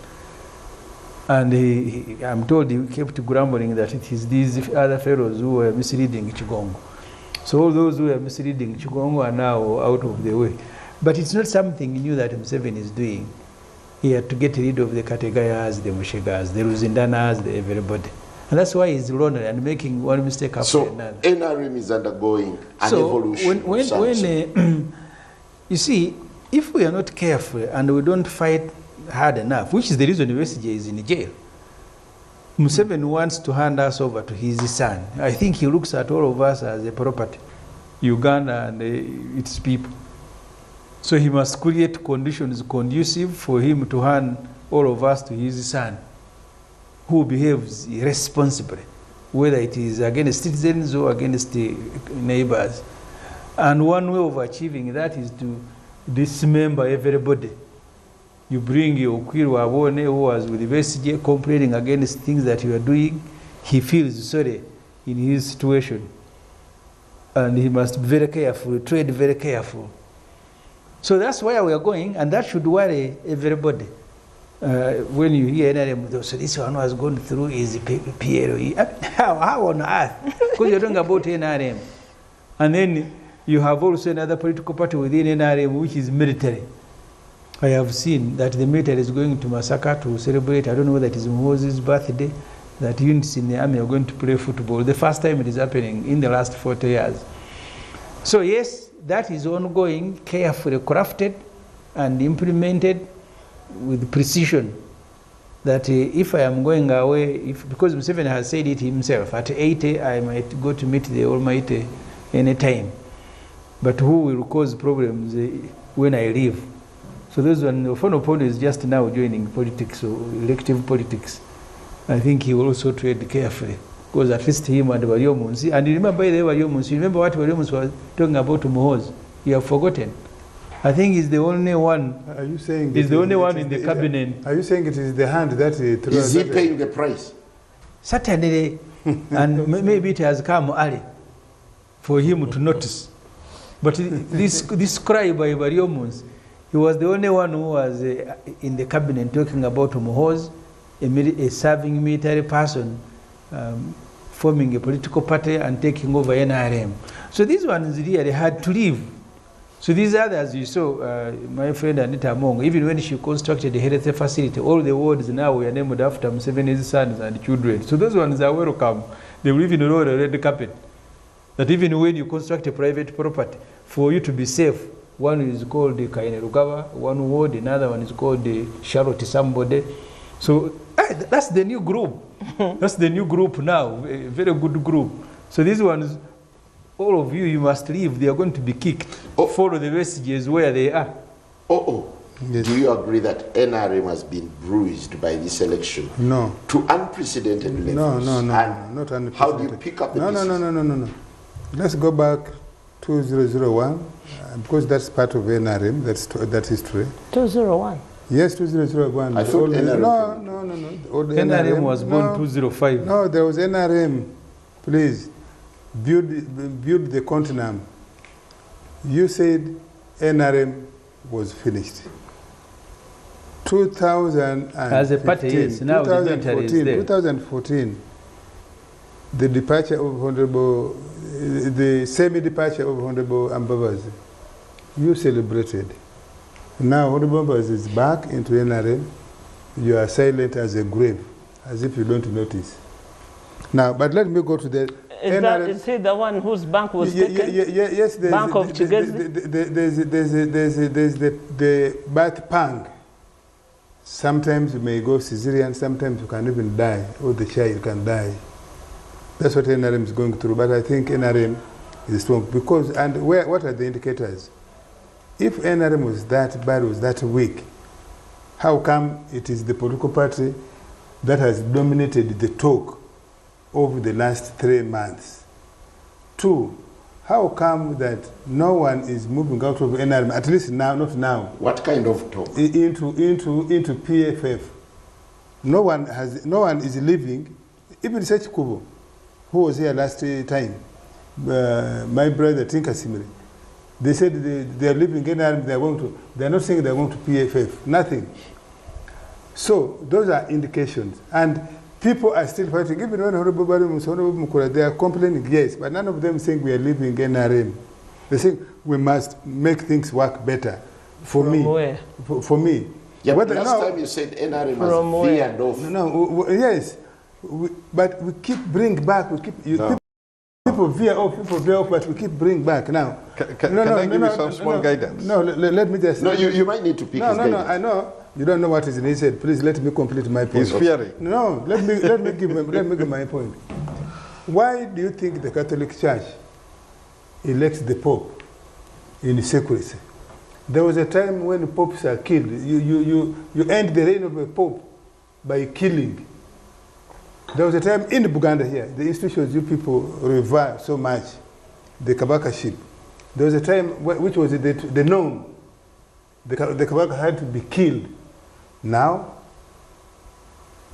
And I'm told he kept grumbling that it is these other fellows who were misleading Chigongo. So all those who are misleading Chigongo are now out of the way. But it's not something new that Museveni is doing. He had to get rid of the Kategayas, the Mushegas, the Ruzindanas, the everybody. And that's why he's lonely and making one mistake after another. So NRM is undergoing an evolution. You see, if we are not careful and we don't fight hard enough, which is the reason USJ is in jail, Museveni wants to hand us over to his son. I think he looks at all of us as a property, Uganda and its people. So he must create conditions conducive for him to hand all of us to his son, who behaves irresponsibly, whether it is against citizens or against the neighbors. And one way of achieving that is to dismember everybody. You bring your Okwiru Abone, who was with the VSJ, complaining against things that you are doing. He feels sorry in his situation. And he must be very careful, tread very careful. So that's where we are going, and that should worry everybody. When you hear NRM, so this one was going through is PLE. How on earth? Because you're talking about NRM. And then you have also another political party within NRM, which is military. I have seen that the military is going to Masaka to celebrate, I don't know whether it is Moses' birthday, that units in the army are going to play football. The first time it is happening in the last 40 years. So yes, that is ongoing, carefully crafted and implemented with precision. That if I am going away, because Museveni has said it himself, at 80 I might go to meet the Almighty any time. But who will cause problems when I leave? So those one, Ofonopono is just now joining politics or elective politics. I think he will also tread carefully, because at least him and Wariomunsi, and you remember the Wariomunsi, you remember what Wariomunsi was talking about to Mohoz? You have forgotten. I think he's the only one. Are you saying he's the only one in the cabinet? Are you saying it is the hand that he threw? Is he paying the price? Certainly, and maybe it has come early for him to notice. But this cry by Wariomunsi, he was the only one who was in the cabinet talking about Mohoz, a serving military person, forming a political party and taking over NRM. So these ones really had to leave. So these others, you saw, my friend Anita Among, even when she constructed the health facility, all the wards now were named after Museveni's sons and children. So those ones are welcome. They will even roll a red carpet. That even when you construct a private property, for you to be safe, one is called the Kainerugawa, one ward, another one is called the Charlotte somebody. So that's the new group. That's the new group now, a very good group. So these ones, all of you must leave. They are going to be kicked. Follow the messages where they are. Yes. Do you agree that NRM has been bruised by this election? No. To unprecedented levels? No, not unprecedented. How do you pick up the pieces? No. Let's go back 2001, because that's part of NRM, that history. 2001? Yes, 2001. I thought NRM. No. NRM was born 2005. No, there was NRM. Please, build the continent. You said NRM was finished. 2015, as a party, yes. Now 2014, the departure of Honorable, the semi-departure of Honorable Ambabazi, you celebrated. Now Honorable Ambabazi is back into NRM. You are silent as a grave, as if you don't notice. Now, but let me go to the NRM. Is he the one whose bank was taken? Yes, Bank of Chigezi? There's the birth pang. Sometimes you may go cesarean, sometimes you can even die, or the child can die. That's what NRM is going through. But I think NRM is strong because, and what are the indicators? If NRM was that bad, was that weak, how come it is the political party that has dominated the talk over the last 3 months? 2, how come that no one is moving out of NRM, at least now, not now? What kind of talk? Into PFF. No one is leaving. Even Sech Kubo, who was here last time, my brother Tinka Simri, they said they are leaving NRM, they are not saying they are going to PFF, nothing. So those are indications. And people are still fighting. Even when Honorable Mukura, they are complaining, yes, but none of them saying we are leaving NRM. They say we must make things work better. For me. Where? For me. Yeah, but last time you said NRM has veered off. No, yes. But we keep bring back, people veer off, but we keep bring back. Now, can I give you some small guidance? No, let me just... No, you might need to pick his guidance. I know. You don't know what is in his head. Please let me complete my point. He's fearing. No, let me give my point. Why do you think the Catholic Church elects the Pope in secrecy? There was a time when popes are killed. You end the reign of a Pope by killing. There was a time in Buganda here, the institutions you people revere so much, the Kabakaship. There was a time which was the norm. The Kabaka had to be killed. Now,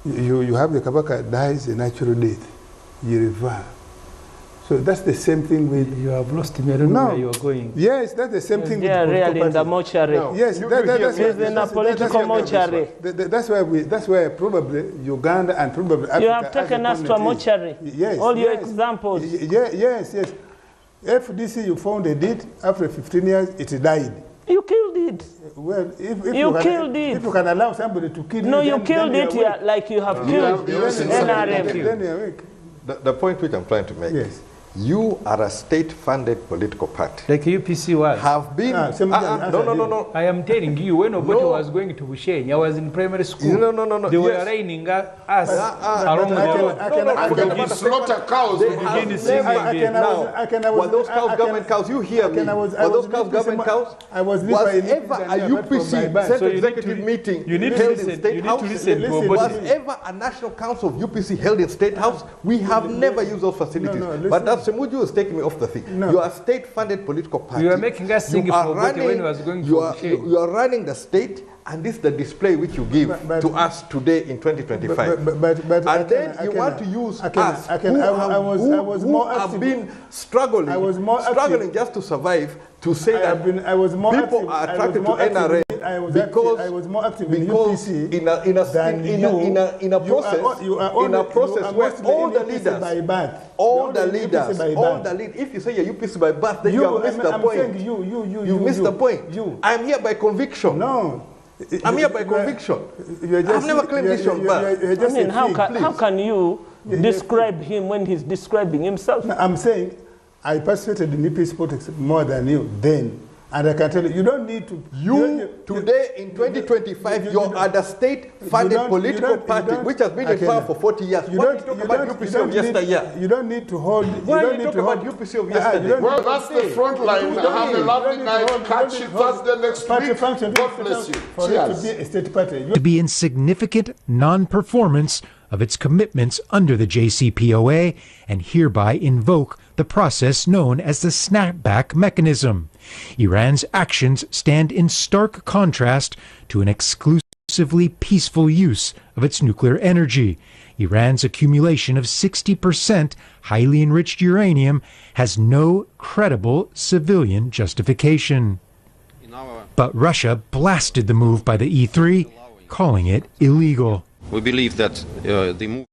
you have the Kabaka dies a natural death. You revere. So that's the same thing with... You have lost him. I don't know where you are going. Yes, that's the same thing with political parties. They are really in the mortuary. No. Yes, that's in a political mortuary. That's why probably Uganda and probably Africa... You have taken us to a mortuary. Yes. All your examples. Yes. FDC, you found a deed, after 15 years, it died. You killed it. Well, if you killed it. If you can allow somebody to kill no, you, you killed it like you have killed NRM. The point which I'm trying to make You are a state-funded political party. Like UPC was. Have been. No. I am telling you, when Obote was going to Bushenyi, I was in primary school. No. They were lining us along the road. You slaughter cows. Were those cows government cows? You hear me? Were those cows government cows? Was ever a UPC self-executive meeting held in State House? Was ever a national council of UPC held in State House? We have never used those facilities. But that Semuju is taking me off the thing. You are a state-funded political party. You are making us sing for when he was going to you are running the state, and this is the display which you give to us today in 2025. And then you want to use us who have been struggling just to survive, to say that people are attracted to NRA because I was more active in UPC in a process where all the leaders, if you say you're UPC by birth, then you have missed the point. You missed the point. I'm here by conviction. No. I'm here by conviction. I've never claimed this on birth. I mean, how can you describe him when he's describing himself? No, I'm saying I participated in UPC politics more than you then. And I can tell you, you don't need to... Today, in 2025, you're at a state-funded political party, which has been in power for 40 years. Why do you talk about UPC of yesteryear? You don't need to hold... Why do you talk about UPC of yesterday? Well, that's the Frontline. Have a lovely night. Catch you Thursday next week. God bless you. For it to be a state party. To be in significant non-performance of its commitments under the JCPOA and hereby invoke the process known as the snapback mechanism. Iran's actions stand in stark contrast to an exclusively peaceful use of its nuclear energy. Iran's accumulation of 60% highly enriched uranium has no credible civilian justification. But Russia blasted the move by the E3, calling it illegal. We believe that the move